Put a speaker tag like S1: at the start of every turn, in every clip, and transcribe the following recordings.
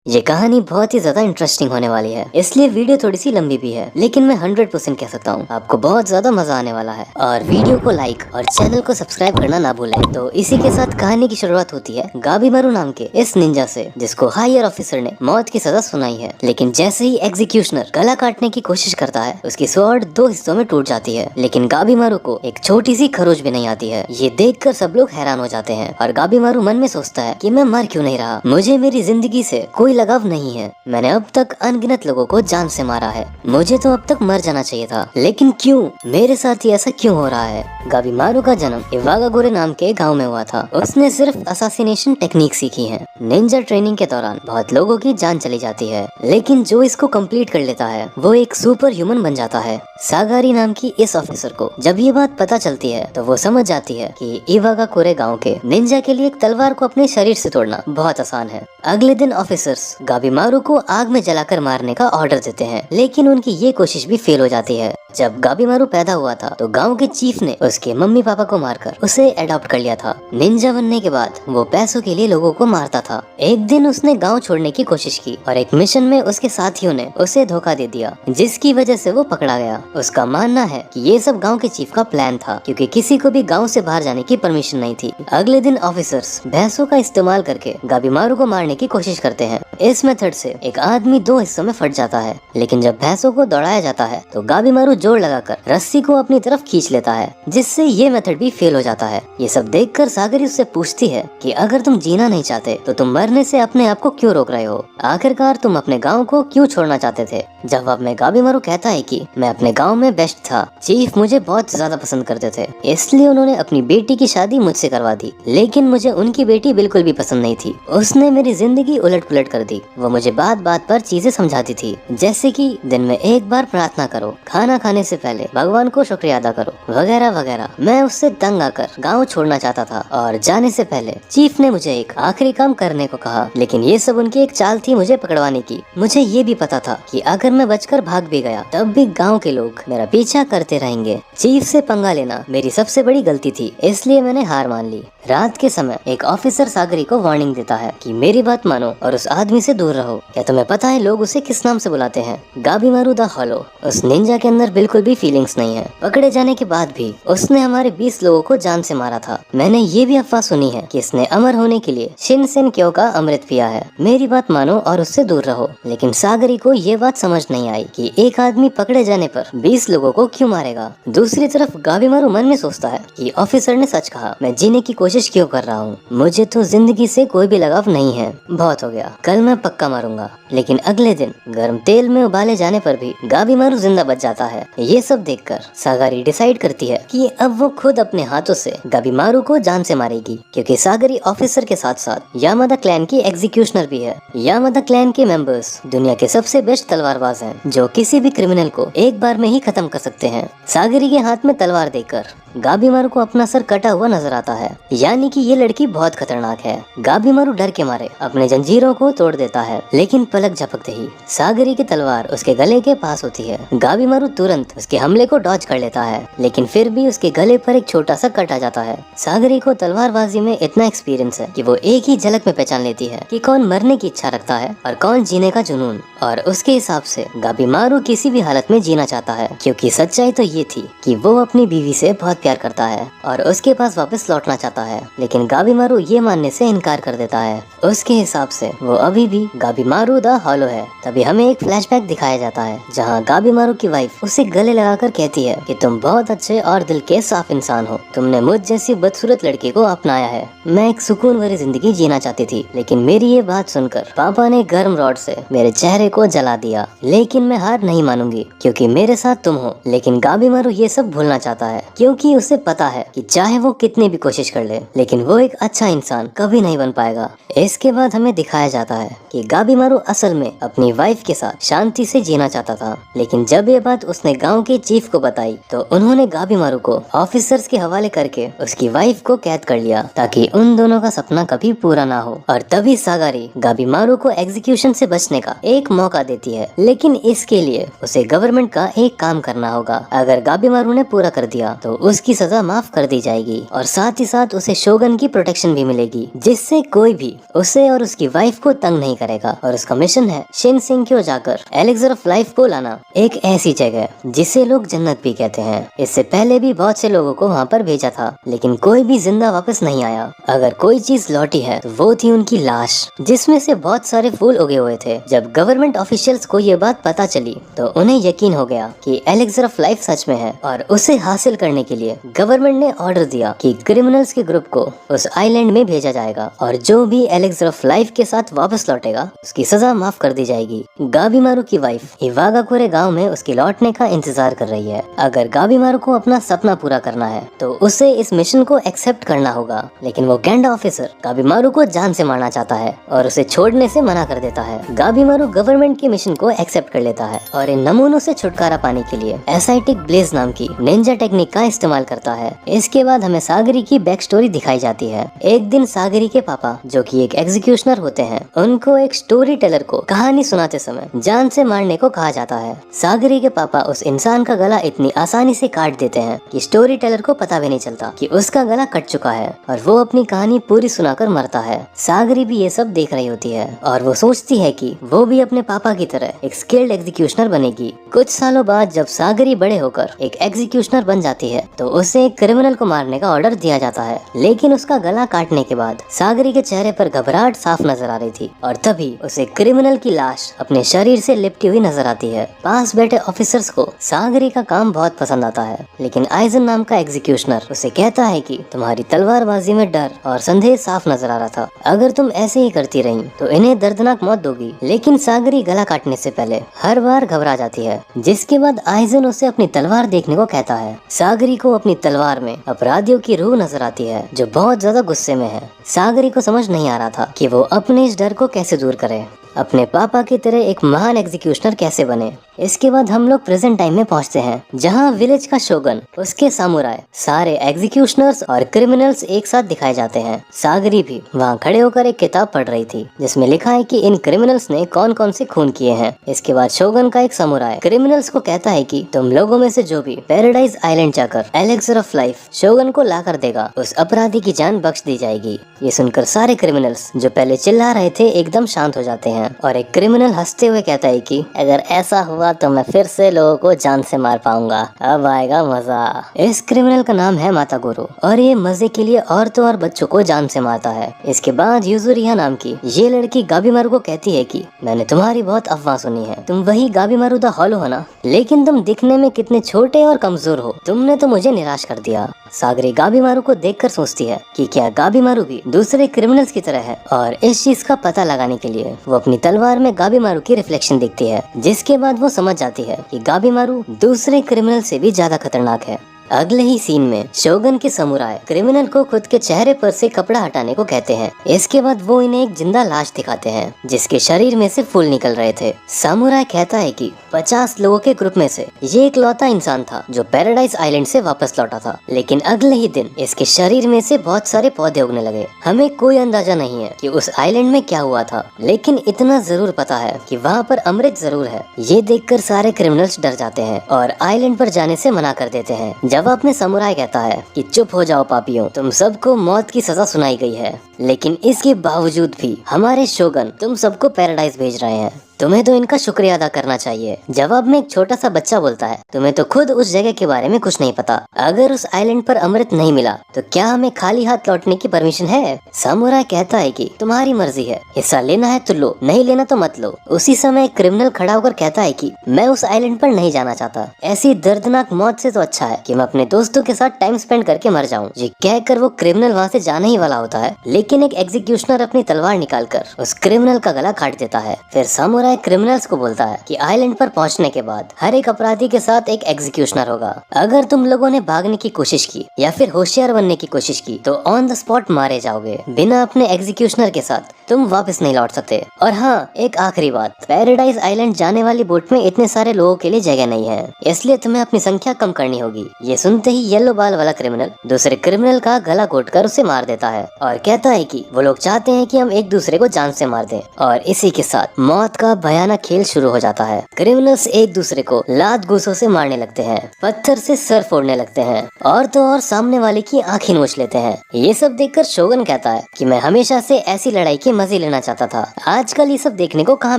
S1: ये कहानी बहुत ही ज्यादा इंटरेस्टिंग होने वाली है, इसलिए वीडियो थोड़ी सी लंबी भी है, लेकिन मैं 100% कह सकता हूँ आपको बहुत ज्यादा मजा आने वाला है। और वीडियो को लाइक और चैनल को सब्सक्राइब करना ना भूलें। तो इसी के साथ कहानी की शुरुआत होती है गाबीमारू नाम के इस निंजा से, जिसको हायर ऑफिसर ने मौत की सजा सुनाई है। लेकिन जैसे ही एग्जीक्यूशनर गला काटने की कोशिश करता है, उसकी स्वॉर्ड 2 हिस्सों में टूट जाती है, लेकिन गाबीमारू को एक छोटी सी खरोच भी नहीं आती है। ये देखकर सब लोग हैरान हो जाते हैं और गाबीमारू मन में सोचता है कि मैं मर क्यों नहीं रहा, मुझे मेरी जिंदगी से कोई लगाव नहीं है, मैंने अब तक अनगिनत लोगों को जान से मारा है, मुझे तो अब तक मर जाना चाहिए था, लेकिन क्यों मेरे साथ ही ऐसा क्यों हो रहा है। गाबीमारू का जन्म इवागागोरे नाम के गांव में हुआ था। उसने सिर्फ असासिनेशन टेक्निक सीखी है। निंजा ट्रेनिंग के दौरान बहुत लोगों की जान चली जाती है, लेकिन जो इसको कंप्लीट कर लेता है वो एक सुपर ह्यूमन बन जाता है। सागारी नाम की इस ऑफिसर को जब ये बात पता चलती है तो वो समझ जाती है कि इवागाकोरे गांव के निंजा के लिए एक तलवार को अपने शरीर से तोड़ना बहुत आसान है। अगले दिन ऑफिसर्स गाबीमारू को आग में जलाकर मारने का ऑर्डर देते हैं, लेकिन उनकी ये कोशिश भी फेल हो जाती है। जब गाबीमारू पैदा हुआ था तो गांव के चीफ ने उसके मम्मी पापा को मारकर उसे अडॉप्ट कर लिया था। निंजा बनने के बाद वो पैसों के लिए लोगों को मारता था। एक दिन उसने गांव छोड़ने की कोशिश की और एक मिशन में उसके साथियों ने उसे धोखा दे दिया, जिसकी वजह से वो पकड़ा गया। उसका मानना है कि ये सब गांव के चीफ का प्लान था, क्योंकि किसी को भी गांव से बाहर जाने की परमिशन नहीं थी। अगले दिन ऑफिसर्स भैंसों का इस्तेमाल करके गाबीमारू को मारने की कोशिश करते हैं। इस मेथड से एक आदमी 2 हिस्सों में फट जाता है, लेकिन जब भैंसों को दौड़ाया जाता है तो गाबीमारू जोर लगाकर रस्सी को अपनी तरफ खींच लेता है, जिससे ये मेथड भी फेल हो जाता है। ये सब देखकर सागरी उससे पूछती है कि अगर तुम जीना नहीं चाहते तो तुम मरने से अपने आप को क्यों रोक रहे हो, आखिरकार तुम अपने गाँव को क्यों छोड़ना चाहते थे। जवाब में गाबीमारू कहता है कि मैं अपने गाँव में बेस्ट था, चीफ मुझे बहुत ज्यादा पसंद करते थे, इसलिए उन्होंने अपनी बेटी की शादी मुझसे करवा दी, लेकिन मुझे उनकी बेटी बिल्कुल भी पसंद नहीं थी। उसने मेरी जिंदगी उलट पुलट कर दी। वो मुझे बात बात पर चीजें समझाती थी, जैसे कि दिन में एक बार प्रार्थना करो, खाना खाने से पहले भगवान को शुक्रिया अदा करो, वगैरह वगैरह। मैं उससे तंग आकर गाँव छोड़ना चाहता था और जाने से पहले चीफ ने मुझे एक आखिरी काम करने को कहा, लेकिन ये सब उनकी एक चाल थी मुझे पकड़वाने की। मुझे ये भी पता था कि अगर मैं बचकर भाग भी गया तब भी गाँव के लोग मेरा पीछा करते रहेंगे। चीफ से पंगा लेना मेरी सबसे बड़ी गलती थी, इसलिए मैंने हार मान ली। रात के समय एक ऑफिसर सागरी को वार्निंग देता है कि मेरी बात मानो और उस आदमी से दूर रहो। क्या तुम्हें पता है लोग उसे किस नाम से बुलाते हैं? गाबीमारू द हॉलो। उस निंजा के अंदर बिल्कुल भी फीलिंग्स नहीं है। पकड़े जाने के बाद भी उसने हमारे 20 लोगों को जान से मारा था। मैंने ये भी अफवाह सुनी है कि इसने अमर होने के लिए शिनसेनक्यो का अमृत पिया है। मेरी बात मानो और उससे दूर रहो। लेकिन सागरी को ये बात समझ नहीं आई कि एक आदमी पकड़े जाने पर 20 लोगों को क्यों मारेगा। दूसरी तरफ गाबीमारू मन में सोचता है कि ऑफिसर ने सच कहा, मैं जीने की कोशिश क्यों कर रहा हूँ, मुझे तो जिंदगी से कोई भी लगाव नहीं है, बहुत हो गया, कल मैं पक्का मरूंगा। लेकिन अगले दिन गर्म तेल में उबाले जाने पर भी गाबीमारू जिंदा बच जाता है। ये सब देखकर सागरी डिसाइड करती है कि अब वो खुद अपने हाथों से गाबीमारू को जान से मारेगी, क्योंकि सागरी ऑफिसर के साथ साथ यामादा क्लैन की एग्जीक्यूशनर भी है। यामादा क्लैन के मेंबर्स दुनिया के सबसे बेस्ट तलवारबाज हैं, जो किसी भी क्रिमिनल को एक बार में ही खत्म कर सकते हैं। सागरी के हाथ में तलवार देखकर गाबीमारू को अपना सर कटा हुआ नजर आता है, यानी कि ये लड़की बहुत खतरनाक है। गाबीमारू डर के मारे अपने जंजीरों को तोड़ देता है, लेकिन पलक झपकते ही सागरी की तलवार उसके गले के पास होती है। गाबीमारू तुरंत उसके हमले को डॉज कर लेता है, लेकिन फिर भी उसके गले पर एक छोटा सा कट आ जाता है। सागरी को तलवारबाजी में इतना एक्सपीरियंस है कि वो एक ही झलक में पहचान लेती है कि कौन मरने की इच्छा रखता है और कौन जीने का जुनून। और उसके हिसाब से गाबीमारू किसी भी हालत में जीना चाहता है, क्योंकि सच्चाई तो ये थी कि वो अपनी बीवी से बहुत प्यार करता है और उसके पास वापस लौटना चाहता है। लेकिन गाबीमारू ये मानने से इनकार कर देता है। उसके हिसाब से वो अभी भी गाबीमारू द हॉलो है। तभी हमें एक फ्लैशबैक दिखाया जाता है, जहाँ गाबीमारू की वाइफ उसे गले लगाकर कहती है कि तुम बहुत अच्छे और दिल के साफ इंसान हो, तुमने मुझ जैसी बदसूरत लड़की को अपनाया है। मैं एक सुकून भरी जिंदगी जीना चाहती थी, लेकिन मेरी ये बात सुनकर पापा ने गर्म रॉड से मेरे चेहरे को जला दिया। लेकिन मैं हार नहीं मानूंगी, क्योंकि मेरे साथ तुम हो। लेकिन गाबीमारू ये सब भूलना चाहता है, क्योंकि उसे पता है कि चाहे वो कितनी भी कोशिश कर ले, लेकिन वो एक अच्छा इंसान कभी नहीं बन पाएगा। इसके बाद हमें दिखाया जाता है कि गाबीमारू असल में अपनी वाइफ के साथ शांति से जीना चाहता था, लेकिन जब ये बात उसने गांव के चीफ को बताई तो उन्होंने गाबीमारू को ऑफिसर्स के हवाले करके उसकी वाइफ को कैद कर लिया, ताकि उन दोनों का सपना कभी पूरा ना हो। और तभी सागारी गाबीमारू को एग्जीक्यूशन से बचने का एक मौका देती है, लेकिन इसके लिए उसे गवर्नमेंट का एक काम करना होगा। अगर गाबीमारू ने पूरा कर दिया तो उसकी सजा माफ कर दी जाएगी और साथ ही साथ उसे उसे शोगन की प्रोटेक्शन भी मिलेगी, जिससे कोई भी उसे और उसकी वाइफ को तंग नहीं करेगा। और उसका मिशन है शिनसेंक्यो जाकर एलिक्सर ऑफ लाइफ को लाना, एक ऐसी जगह जिसे लोग जन्नत भी कहते हैं। इससे पहले भी बहुत से लोगों को वहाँ पर भेजा था, लेकिन कोई भी जिंदा वापस नहीं आया। अगर कोई चीज लौटी है तो वो थी उनकी लाश, जिसमें से बहुत सारे फूल उगे हुए थे। जब गवर्नमेंट ऑफिशियल्स को ये बात पता चली तो उन्हें यकीन हो गया कि एलिक्सर ऑफ लाइफ सच में है, और उसे हासिल करने के लिए गवर्नमेंट ने ऑर्डर दिया कि क्रिमिनल्स के ग्रुप को उस आइलैंड में भेजा जाएगा, और जो भी एलिक्सर ऑफ लाइफ के साथ वापस लौटेगा उसकी सजा माफ कर दी जाएगी। गाबीमारू की वाइफ इवागाकुरे गांव में उसके लौटने का इंतजार कर रही है। अगर गाबीमारू को अपना सपना पूरा करना है तो उसे इस मिशन को एक्सेप्ट करना होगा, लेकिन वो गैंडा ऑफिसर गाबीमारू को जान से मारना चाहता है और उसे छोड़ने से मना कर देता है। गाबीमारू गवर्नमेंट के मिशन को एक्सेप्ट कर लेता है और इन नमूनों से छुटकारा पाने के लिए एसाइटिक ब्लेज नाम की निंजा टेक्निक का इस्तेमाल करता है। इसके बाद हमें सागरी की बैक स्टोरी दिखाई जाती है। एक दिन सागरी के पापा, जो कि एक एग्जीक्यूशनर होते हैं, उनको एक स्टोरी टेलर को कहानी सुनाते समय जान से मारने को कहा जाता है। सागरी के पापा उस इंसान का गला इतनी आसानी से काट देते हैं कि स्टोरी टेलर को पता भी नहीं चलता कि उसका गला कट चुका है, और वो अपनी कहानी पूरी सुनाकर मरता है। सागरी भी ये सब देख रही होती है और वो सोचती है कि वो भी अपने पापा की तरह एक स्किल्ड एग्जीक्यूशनर बनेगी। कुछ सालों बाद जब सागरी बड़े होकर एक एग्जीक्यूशनर बन जाती है तो उसे एक क्रिमिनल को मारने का ऑर्डर दिया जाता है, लेकिन उसका गला काटने के बाद सागरी के चेहरे पर घबराहट साफ नजर आ रही थी, और तभी उसे क्रिमिनल की लाश अपने शरीर से लिपटी हुई नजर आती है। पास बैठे ऑफिसर्स को सागरी का काम बहुत पसंद आता है, लेकिन आइजन नाम का एग्जीक्यूशनर उसे कहता है कि तुम्हारी तलवारबाजी में डर और संदेह साफ नजर आ रहा था, अगर तुम ऐसे ही करती रही तो इन्हें दर्दनाक मौत दोगी। लेकिन सागरी गला काटने से पहले हर बार घबरा जाती है, जिसके बाद आइजन उसे अपनी तलवार देखने को कहता है। सागरी को अपनी तलवार में अपराधियों की रूह नजर आती है जो बहुत ज्यादा गुस्से में है। सागरी को समझ नहीं आ रहा था कि वो अपने इस डर को कैसे दूर करे, अपने पापा की तरह एक महान एग्जीक्यूशनर कैसे बने। इसके बाद हम लोग प्रेजेंट टाइम में पहुंचते हैं, जहां विलेज का शोगन, उसके सामुराई, सारे एग्जीक्यूशनर्स और क्रिमिनल्स एक साथ दिखाए जाते हैं। सागरी भी वहां खड़े होकर एक किताब पढ़ रही थी जिसमें लिखा है कि इन क्रिमिनल्स ने कौन कौन से खून किए हैं। इसके बाद शोगन का एक सामुराई क्रिमिनल्स को कहता है कि तुम लोगों में से जो भी पैराडाइज आइलैंड जाकर एलिक्सर ऑफ लाइफ शोगन को ला कर देगा, उस अपराधी की जान बख्श दी जाएगी। ये सुनकर सारे क्रिमिनल्स जो पहले चिल्ला रहे थे एकदम शांत हो जाते हैं, और एक क्रिमिनल हंसते हुए कहता है कि अगर ऐसा हुआ तो मैं फिर से लोगों को जान से मार पाऊंगा, अब आएगा मजा। इस क्रिमिनल का नाम है मातागोरो, और ये मजे के लिए औरतों और बच्चों को जान से मारता है। इसके बाद युजुरिया नाम की ये लड़की गाबीमारू को कहती है कि मैंने तुम्हारी बहुत अफवाह सुनी है, तुम वही गाबीमारू द हॉलो हो ना, लेकिन तुम दिखने में कितने छोटे और कमजोर हो, तुमने तो मुझे निराश कर दिया। सागरी गाबीमारू को देखकर सोचती है कि क्या गाबीमारू भी दूसरे क्रिमिनल्स की तरह है, और इस चीज का पता लगाने के लिए वो अपनी तलवार में गाबीमारू की रिफ्लेक्शन देखती है, जिसके बाद वो समझ जाती है कि गाबीमारू दूसरे क्रिमिनल से भी ज्यादा खतरनाक है। अगले ही सीन में शोगन के समुराई क्रिमिनल को खुद के चेहरे पर से कपड़ा हटाने को कहते हैं। इसके बाद वो इन्हें एक जिंदा लाश दिखाते हैं जिसके शरीर में से फूल निकल रहे थे। समुराई कहता है कि 50 लोगों के ग्रुप में से ये एक लौता इंसान था जो पैराडाइज आइलैंड से वापस लौटा था, लेकिन अगले ही दिन इसके शरीर में से बहुत सारे पौधे उगने लगे। हमें कोई अंदाजा नहीं है कि उस आइलैंड में क्या हुआ था, लेकिन इतना जरूर पता है कि वहाँ पर अमृत जरूर है। ये देखकर सारे क्रिमिनल्स डर जाते हैं और आइलैंड पर जाने से मना कर देते हैं। जवाब में समुराई कहता है कि चुप हो जाओ पापियों, तुम सबको मौत की सजा सुनाई गई है, लेकिन इसके बावजूद भी हमारे शोगन तुम सबको पैराडाइज भेज रहे हैं, तुम्हें तो इनका शुक्रिया अदा करना चाहिए। जवाब में एक छोटा सा बच्चा बोलता है, तुम्हें तो खुद उस जगह के बारे में कुछ नहीं पता, अगर उस आइलैंड पर अमृत नहीं मिला तो क्या हमें खाली हाथ लौटने की परमिशन है? समुराई कहता है कि तुम्हारी मर्जी है, हिस्सा लेना है तो लो, नहीं लेना तो मत लो। उसी समय एक क्रिमिनल खड़ा होकर कहता है कि मैं उस आइलैंड पर नहीं जाना चाहता, ऐसी दर्दनाक मौत से तो अच्छा है कि मैं अपने दोस्तों के साथ टाइम स्पेंड करके मर जाऊं। ये कहकर वो क्रिमिनल वहाँ से जाने ही वाला होता है, लेकिन एक एग्जीक्यूशनर अपनी तलवार निकालकर उस क्रिमिनल का गला काट देता है। फिर समुराई क्रिमिनल्स को बोलता है कि आइलैंड पर पहुंचने के बाद हर एक अपराधी के साथ एक एग्जीक्यूशनर होगा। अगर तुम लोगों ने भागने की कोशिश की या फिर होशियार बनने की कोशिश की तो ऑन द स्पॉट मारे जाओगे, बिना अपने एग्जीक्यूशनर के साथ तुम वापस नहीं लौट सकते। और हाँ, एक आखिरी बात, पैराडाइज आइलैंड जाने वाली बोट में इतने सारे लोगों के लिए जगह नहीं है, इसलिए तुम्हें अपनी संख्या कम करनी होगी। ये सुनते ही येलो बाल वाला क्रिमिनल दूसरे क्रिमिनल का गला घोटकर उसे मार देता है और कहता है कि वो लोग चाहते हैं कि हम एक दूसरे को जान से मार दें। और इसी के साथ मौत का भयानक खेल शुरू हो जाता है। क्रिमिनल्स एक दूसरे को लात घूंसों से मारने लगते हैं, पत्थर से सर फोड़ने लगते हैं और तो और सामने वाले की आंखें नोच लेते हैं। ये सब देखकर शोगन कहता है कि मैं हमेशा से ऐसी लड़ाई के मजे लेना चाहता था, आजकल ये सब देखने को कहाँ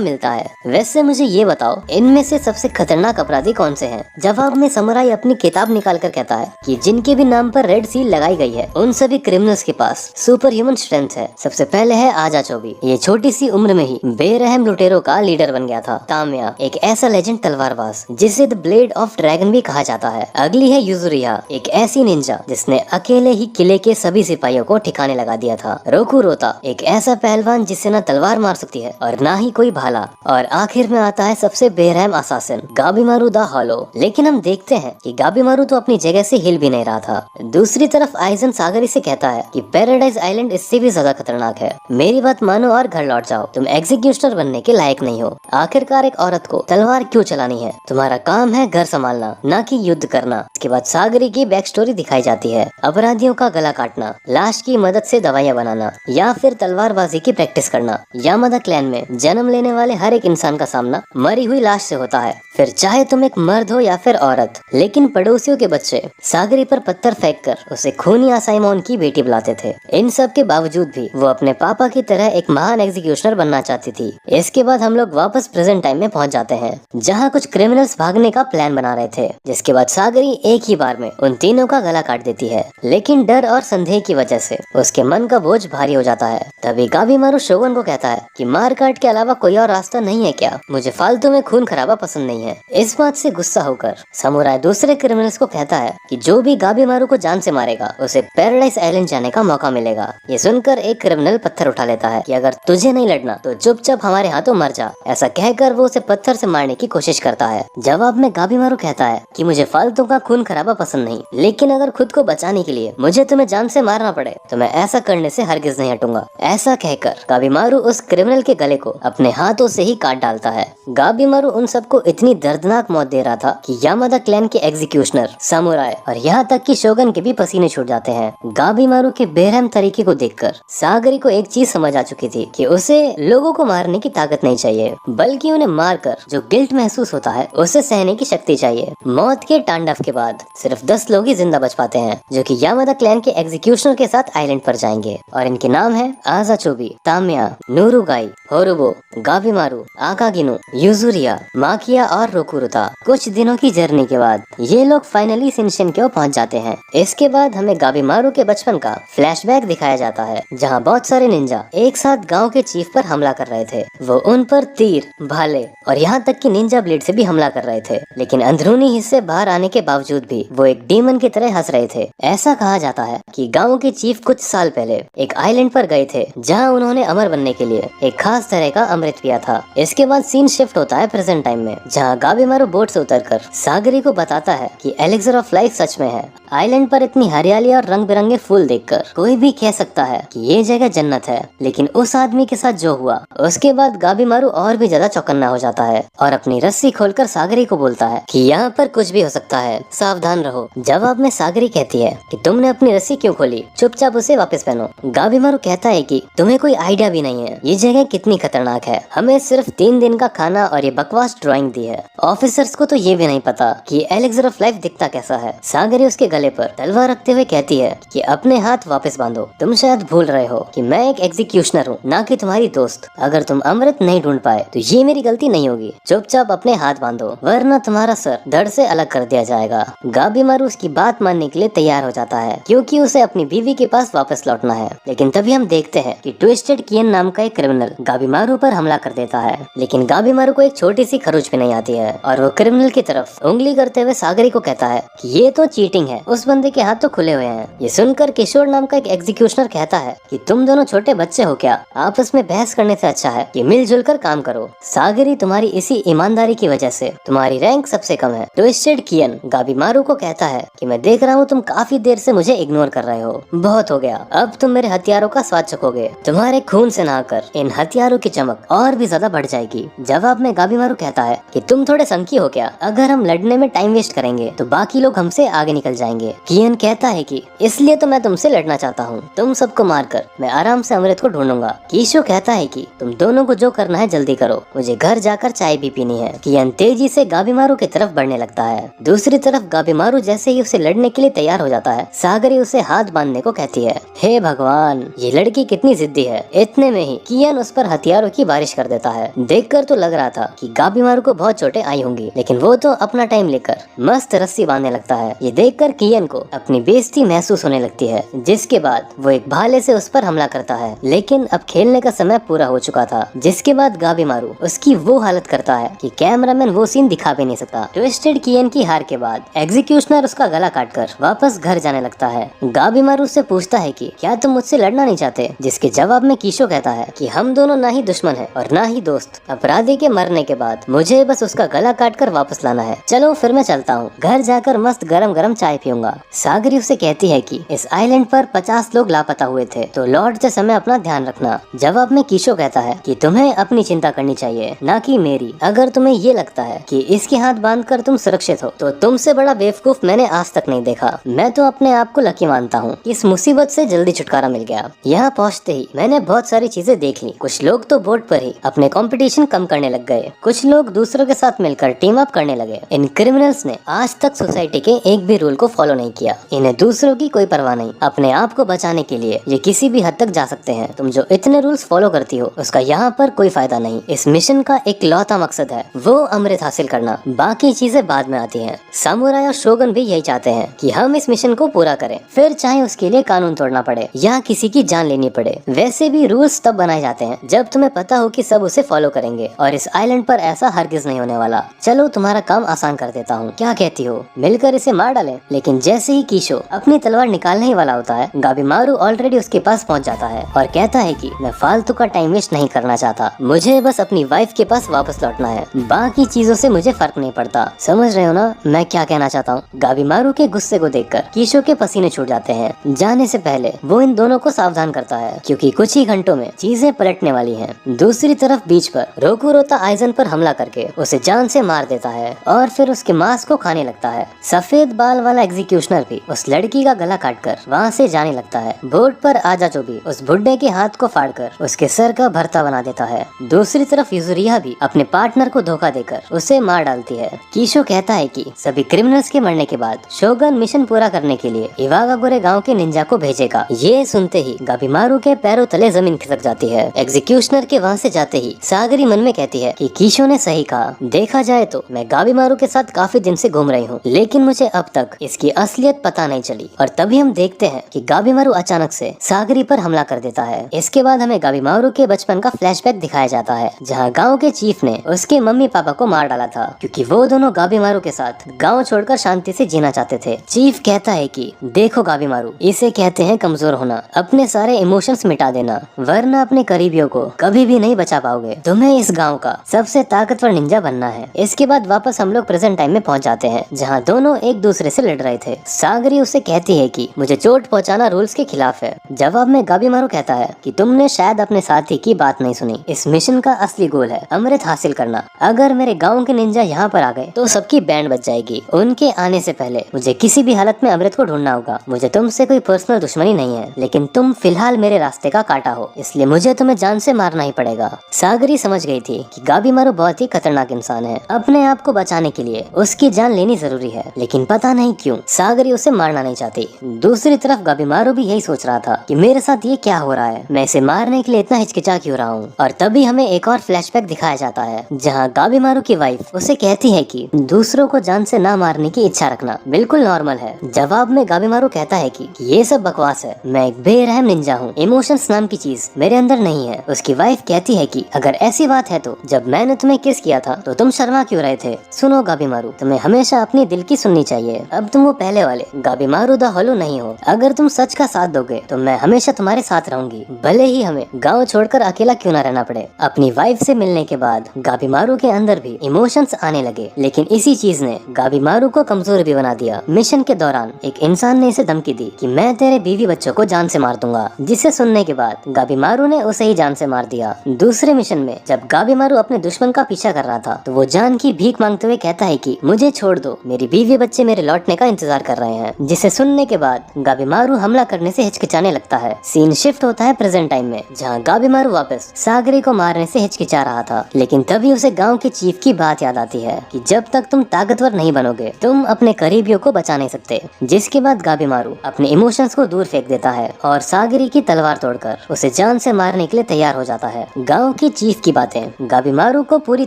S1: मिलता है। वैसे मुझे ये बताओ, इनमें से सबसे खतरनाक अपराधी कौन से हैं? जवाब में समुराई अपनी किताब निकाल कर कहता है कि जिनके भी नाम पर रेड सील लगाई गई है उन सभी क्रिमिनल्स के पास सुपर ह्यूमन स्ट्रेंथ है। सबसे पहले है आजा चोबी। ये छोटी सी उम्र में ही बेरहम लुटेरों का लीडर बन गया था। तामिया, एक ऐसा लेजेंड तलवारबाज जिसे द ब्लेड ऑफ ड्रैगन भी कहा जाता है। अगली है युजुरिया, एक ऐसी निंजा जिसने अकेले ही किले के सभी सिपाहियों को ठिकाने लगा दिया था। रोकुरोता, एक ऐसा पहलवान जिससे न तलवार मार सकती है और ना ही कोई भाला। और आखिर में आता है सबसे बेरहम असासिन, गाबिमारू द हॉलो। लेकिन हम देखते हैं कि गाबिमारू तो अपनी जगह से हिल भी नहीं रहा था। दूसरी तरफ आइजन सागरी से कहता है कि पैराडाइज आइलैंड इससे भी ज्यादा खतरनाक है। मेरी बात मानो और घर लौट जाओ, तुम एग्जीक्यूशनर बनने के लायक नहीं हो। आखिरकार एक औरत को तलवार क्यों चलानी है? तुम्हारा काम है घर संभालना, ना कि युद्ध करना। इसके बाद सागरी की बैक स्टोरी दिखाई जाती है, अपराधियों का गला काटना, लाश की मदद से दवाइयाँ बनाना या फिर तलवारबाजी की प्रैक्टिस करना। यामादा क्लैन में जन्म लेने वाले हर एक इंसान का सामना मरी हुई लाश से होता है, फिर चाहे तुम एक मर्द हो या फिर औरत। लेकिन पड़ोसियों के बच्चे सागरी पर पत्थर फेंक कर उसे खूनी आसाइमोन की बेटी बुलाते थे। इन सब के बावजूद भी वो अपने पापा की तरह एक महान एग्जीक्यूशनर बनना चाहती थी। इसके बाद हम लोग वापस प्रेजेंट टाइम में पहुंच जाते हैं, जहां कुछ क्रिमिनल्स भागने का प्लान बना रहे थे, जिसके बाद सागरी एक ही बार में उन तीनों का गला काट देती है। लेकिन डर और संदेह की वजह से उसके मन का बोझ भारी हो जाता है। तभी गाबिमारू शोगन को कहता है कि मार काट के अलावा कोई और रास्ता नहीं है क्या? मुझे फालतू में खून खराबा पसंद नहीं है। इस बात से गुस्सा होकर समुराई दूसरे क्रिमिनल्स को कहता है कि जो भी गाबिमारू को जान से मारेगा उसे पैराडाइज आइलैंड जाने का मौका मिलेगा। ये सुनकर एक क्रिमिनल पत्थर उठा लेता है कि अगर तुझे नहीं लड़ना तो चुपचाप हमारे हाथों मर जा। ऐसा कहकर वो उसे पत्थर से मारने की कोशिश करता है। जवाब में गाबिमारू कहता है कि मुझे फालतू का खून खराबा पसंद नहीं, लेकिन अगर खुद को बचाने के लिए मुझे तुम्हें जान से मारना पड़े तो मैं ऐसा करने से हरगिज नहीं हटूंगा। ऐसा कहकर गाबिमारू उस क्रिमिनल के गले को अपने हाथों से ही काट डालता है। गाबिमारू उन सबको इतनी दर्दनाक मौत दे रहा था कि यामादा क्लैन के एग्जीक्यूशनर, समुराई और यहाँ तक कि शोगन के भी पसीने छूट जाते हैं। गाबिमारू के बेरहम तरीके को देखकर सागरी को एक चीज समझ आ चुकी थी कि उसे लोगों को मारने की ताकत नहीं चाहिए, बल्कि उन्हें मारकर जो गिल्ट महसूस होता है उसे सहने की शक्ति चाहिए। मौत के तांडव के बाद सिर्फ 10 लोग ही जिंदा बच पाते हैं, जो कि यामादा क्लैन के एग्जीक्यूशनर के साथ आइलैंड पर जाएंगे। और इनके नाम है आजा चोबी, तामिया, नूरुगाई, होरुबो, गाबिमारू, आकागिनु, युजुरिया, माकिया और रोकुरुता। कुछ दिनों की जर्नी के बाद ये लोग फाइनली शिनशिन की ओर पहुंच जाते हैं। इसके बाद हमें गाबिमारू के बचपन का फ्लैशबैक दिखाया जाता है, जहां बहुत सारे निंजा एक साथ गांव के चीफ पर हमला कर रहे थे। वो उन पर तीर, भाले और यहाँ तक कि निंजा ब्लेड से भी हमला कर रहे थे, लेकिन अंदरूनी हिस्से बाहर आने के बावजूद भी वो एक डीमन की तरह हंस रहे थे। ऐसा कहा जाता है कि गाँव के चीफ कुछ साल पहले एक आइलैंड पर गए थे, जहाँ उन्होंने अमर बनने के लिए एक खास तरह का अमृत पिया था। इसके बाद सीन शिफ्ट होता है प्रेजेंट टाइम में, जहाँ गाबिमारू बोट से उतरकर सागरी को बताता है कि एलिक्सर ऑफ लाइफ सच में है। आइलैंड पर इतनी हरियाली और रंग बिरंगे फूल देखकर कोई भी कह सकता है कि ये जगह जन्नत है, लेकिन उस आदमी के साथ जो हुआ उसके बाद गाबिमारू और भी ज्यादा चौकन्ना हो जाता है और अपनी रस्सी खोलकर सागरी को बोलता है कि यहाँ पर कुछ भी हो सकता है, सावधान रहो। जवाब में सागरी कहती है कि तुमने अपनी रस्सी क्यों खोली, चुपचाप उसे वापस पहनो। गाबिमारू कहता है कि तुम्हें कोई आइडिया भी नहीं है ये जगह कितनी खतरनाक है, हमें सिर्फ 3 दिन का खाना और ये बकवास ड्राइंग दी है। ऑफिसर्स को तो ये भी नहीं पता कि एलिक्सर ऑफ लाइफ दिखता कैसा है। सागरी उसके गले पर तलवार रखते हुए कहती है कि अपने हाथ वापस बांधो, तुम शायद भूल रहे हो कि मैं एक एग्जीक्यूशनर हूँ, ना कि तुम्हारी दोस्त। अगर तुम अमृत नहीं ढूंढ पाए तो ये मेरी गलती नहीं होगी, चुपचाप अपने हाथ बांधो वरना तुम्हारा सर धड़ से अलग कर दिया जाएगा। गाबिमारू उसकी बात मानने के लिए तैयार हो जाता है, क्योंकि उसे अपनी बीवी के पास वापस लौटना है। लेकिन तभी हम देखते हैं कि ट्विस्टेड कियन नाम का एक क्रिमिनल गाबिमारू पर हमला कर देता है, लेकिन गाबिमारू को एक छोटी सी खरोच भी नहीं आती है और वो क्रिमिनल की तरफ उंगली करते हुए सागरी को कहता है कि ये तो चीटिंग है उस बंदे के हाथ तो खुले हुए हैं। ये सुनकर किशोर नाम का एक एग्जीक्यूशनर कहता है कि तुम दोनों छोटे बच्चे हो क्या, आपस में बहस करने से अच्छा है कि मिलजुल कर काम करो। सागरी, तुम्हारी इसी ईमानदारी की वजह से तुम्हारी रैंक सबसे कम है। ट्विस्टेड कियन गाबीमारू को कहता है कि मैं देख रहा हूँ तुम काफी देर से मुझे इग्नोर कर रहे हो, बहुत हो गया, अब तुम मेरे हथियारों का स्वाद चखोगे। तुम्हारे खून से नहाकर इन हथियारों की चमक और भी ज्यादा बढ़ जाएगी। जवाब में गाबीमारू कहता है कि तुम थोड़े संकी हो क्या, अगर हम लड़ने में टाइम वेस्ट करेंगे तो बाकी लोग हमसे आगे निकल जाएंगे। कियन कहता है कि इसलिए तो मैं तुमसे लड़ना चाहता हूँ, तुम सबको मारकर मैं आराम से अमृत को ढूंढूंगा। कीशो कहता है कि तुम दोनों को जो करना है जल्दी करो, मुझे घर जाकर चाय भी पीनी है। कियन तेजी से गाबीमारू की तरफ बढ़ने लगता है। दूसरी तरफ गाबीमारू जैसे ही उसे लड़ने के लिए तैयार हो जाता है, सागरी उसे हाथ बांधने को कहती है। हे भगवान, ये लड़की कितनी जिद्दी है। इतने में ही कियन उस पर हथियारों की बारिश कर देता है। देखकर तो लग रहा था कि गाबीमारू को बहुत चोटें आई होंगी, लेकिन वो तो अपना टाइम लेकर मस्त रस्सी बांधने लगता है। ये देखकर कियन को अपनी बेइज्जती महसूस होने लगती है, जिसके बाद वो एक भाले से उस पर हमला करता है। लेकिन अब खेलने का समय पूरा हो चुका था, जिसके बाद गाबीमारू उसकी वो हालत करता है कि कैमरामैन वो सीन दिखा भी नहीं सकता। ट्विस्टेड कियन की हार के बाद एग्जीक्यूशनर उसका गला काटकर वापस घर जाने लगता है। गाबीमारू उससे पूछता है कि क्या तुम मुझसे लड़ना नहीं चाहते, जिसके जवाब में कीशो कहता है कि हम दोनों ना ही दुश्मन हैं और ना ही दोस्त। अपराधी के मरने के बाद मुझे बस उसका गला काटकर वापस लाना है। चलो फिर मैं चलता हूँ, घर जाकर मस्त गरम गरम चाय पीऊंगा। सागरी उसे कहती है कि इस आइलैंड पर 50 लोग लापता हुए थे, तो लौटते समय अपना ध्यान रखना। जवाब में कीशो कहता है कि तुम्हें अपनी चिंता करनी चाहिए, ना कि मेरी। अगर तुम्हें ये लगता है कि इसके हाथ बांधकर तुम सुरक्षित हो, तो तुमसे बड़ा बेवकूफ मैंने आज तक नहीं देखा। मैं तो अपने आप को लकी मानता हूँ कि इस मुसीबत से जल्दी छुटकारा मिल गया। यहाँ पहुँचते ही मैंने बहुत सारी चीजें देख ली। कुछ लोग तो बोट पर ही अपने कंपटीशन कम करने लग गए, कुछ लोग दूसरों के साथ मिलकर टीम अप करने लगे। इन क्रिमिनल्स ने आज तक सोसाइटी के एक भी रूल को फॉलो नहीं किया। इन्हें दूसरों की कोई परवाह नहीं। अपने आप को बचाने के लिए ये किसी भी हद तक जा सकते हैं। तुम जो इतने रूल्स फॉलो करती हो, उसका यहाँ पर कोई फायदा नहीं। इस मिशन का एक लौता मकसद है, वो अमृत हासिल करना, बाकी चीजें बाद में आती हैं। सामुराई और शोगन भी यही चाहते हैं कि हम इस मिशन को पूरा करें, फिर चाहे उसके लिए कानून तोड़ना पड़े या किसी की जान लेनी पड़े। वैसे भी रूल्स तब बनाए जाते हैं जब तुम्हें पता हो कि सब उसे फॉलो करेंगे, और इस आइलैंड पर ऐसा हरगिज नहीं होने वाला। चलो तुम्हारा काम आसान कर देता हूँ, क्या कहती हो, मिलकर इसे मार डालें। लेकिन जैसे ही कीशो अपनी तलवार निकालने ही वाला होता है, गाबीमारू ऑलरेडी उसके पास पहुँच जाता है और कहता है कि मैं फालतू का टाइम वेस्ट नहीं करना चाहता, मुझे बस अपनी वाइफ के पास वापस लौटना है, बाकी चीजों से मुझे फर्क नहीं पड़ता। समझ रहे हो ना मैं क्या कहना चाहता हूँ। गाबीमारू के गुस्से को देखकर कीशो के पसीने छूट जाते हैं। जाने से पहले वो इन दोनों को सावधान करता है, क्योंकि कुछ ही घंटों में चीजें पलटने वाली हैं। दूसरी तरफ बीच पर रोकुरोता आइजन पर हमला करके उसे जान से मार देता है और फिर उसके मांस को खाने लगता है। सफेद बाल वाला एग्जीक्यूशनर भी उस लड़की का गला काटकर वहाँ से जाने लगता है। बोर्ड पर आजाचो भी उस बुड्ढे के हाथ को फाड़कर उसके सर का भरता बना देता है। दूसरी तरफ युजुरिया भी अपने पार्टनर को धोखा देकर उसे मार डालती है। कीशो कहता है कि सभी क्रिमिनल्स के मरने के बाद शोगन मिशन पूरा करने के लिए इवागागुरे गांव के निंजा को भेजेगा। ये सुनते ही गाबीमारू के पैरों तले जमीन खिसक जाती है। एग्जीक्यूशनर के वहाँ से जाते ही सागरी मन में कहती है कि कीशो ने सही कहा। देखा जाए तो मैं गाबीमारू के साथ काफी दिन से घूम रही हूँ, लेकिन मुझे अब तक इसकी असलियत पता नहीं चली। और तभी हम देखते हैं कि गाबीमारू अचानक से सागरी पर हमला कर देता है। इसके बाद हमें गाबीमारू के बचपन का फ्लैशबैक दिखाया जाता है, जहाँ गाँव के चीफ ने उसके मम्मी पापा को मार डाला था, क्योंकि वो दोनों गाबीमारू के साथ गाँव छोड़कर शांति से जीना चाहते थे। चीफ कहता है कि देखो गाबीमारू, इसे कहते हैं कमजोर होना, अपने सारे इमोशंस मिटा देना, वरना अपने करीबियों को कभी भी नहीं बचा पाओगे। तुम्हें इस गांव का सबसे ताकतवर निंजा बनना है। इसके बाद वापस हम लोग प्रेजेंट टाइम में पहुंच जाते हैं, जहां दोनों एक दूसरे से लड़ रहे थे। सागरी उसे कहती है कि मुझे चोट पहुंचाना रूल्स के खिलाफ है। जवाब में गाबीमारू कहता है कि तुमने शायद अपने साथी की बात नहीं सुनी। इस मिशन का असली गोल है अमृत हासिल करना। अगर मेरे गाँव के निंजा यहाँ पर आ गए तो सबकी बैंड बच जाएगी। उनके आने से पहले मुझे किसी भी हालत में अमृत को ढूंढना होगा। मुझे तुमसे कोई पर्सनल दुश्मनी नहीं है, लेकिन तुम फिलहाल मेरे रास्ते का कांटा हो, इसलिए मुझे तुम्हें जान से मारना ही पड़ेगा। सागरी समझ गई थी कि गाबीमारू बहुत ही खतरनाक इंसान है। अपने आप को बचाने के लिए उसकी जान लेनी जरूरी है, लेकिन पता नहीं क्यों सागरी उसे मारना नहीं चाहती। दूसरी तरफ गाबीमारू भी यही सोच रहा था कि मेरे साथ ये क्या हो रहा है, मैं इसे मारने के लिए इतना हिचकिचा क्यों रहा हूँ। और तभी हमें एक और फ्लैशबैक दिखाया जाता है, जहाँ गाबीमारू की वाइफ उसे कहती है कि दूसरों को जान से ना मारने की इच्छा रखना बिल्कुल नॉर्मल है। जवाब में गाबीमारू कहता है कि ये सब बकवास है, मैं एक बेरहम निंजा हूँ, इमोशंस नाम की चीज मेरे अंदर नहीं है। उसकी वाइफ कहती है कि अगर ऐसी बात है तो जब मैंने तुम्हें किस किया था तो तुम शर्मा क्यों रहे थे। सुनो गाबीमारू, तुम्हें हमेशा अपनी दिल की सुननी चाहिए। अब तुम वो पहले वाले गाबिमारू द होलो नहीं हो। अगर तुम सच का साथ दोगे तो मैं हमेशा तुम्हारे साथ रहूंगी, भले ही हमें गाँव छोड़कर अकेला क्यों न रहना पड़े। अपनी वाइफ से मिलने के बाद गाबिमारू के अंदर भी इमोशंस आने लगे, लेकिन इसी चीज ने गाबिमारू को कमजोर भी बना दिया। मिशन के दौरान एक इंसान ने इसे धमकी दी कि मैं तेरे बीवी बच्चों को जान से मार दूंगा, जिसे सुनने के बाद गाबिमारू ने उसे ही जान से मार दिया। दूसरे मिशन में जब गाबिमारू अपने दुश्मन का पीछा कर रहा था तो वो जान की भीख मांगते हुए कहता है कि मुझे छोड़ दो, मेरी बीवी बच्चे मेरे लौटने का इंतजार कर रहे हैं, जिसे सुनने के बाद गाबिमारू हमला करने से हिचकिचाने लगता है। सीन शिफ्ट होता है प्रेजेंट टाइम में, जहाँ गाबिमारू वापस सागरी को मारने से हिचकिचा रहा था, लेकिन तभी उसे गाँव के चीफ की बात याद आती है कि जब तक तुम ताकतवर नहीं बनोगे तुम अपने करीबियों को बचा नहीं सकते। जिसके बाद गाबिमारू अपने इमोशंस को दूर फेंक देता है और सागरी की तलवार तोड़कर उसे जान से मारने के लिए तैयार हो जाता है। गांव की चीफ की बातें गाबिमारू को पूरी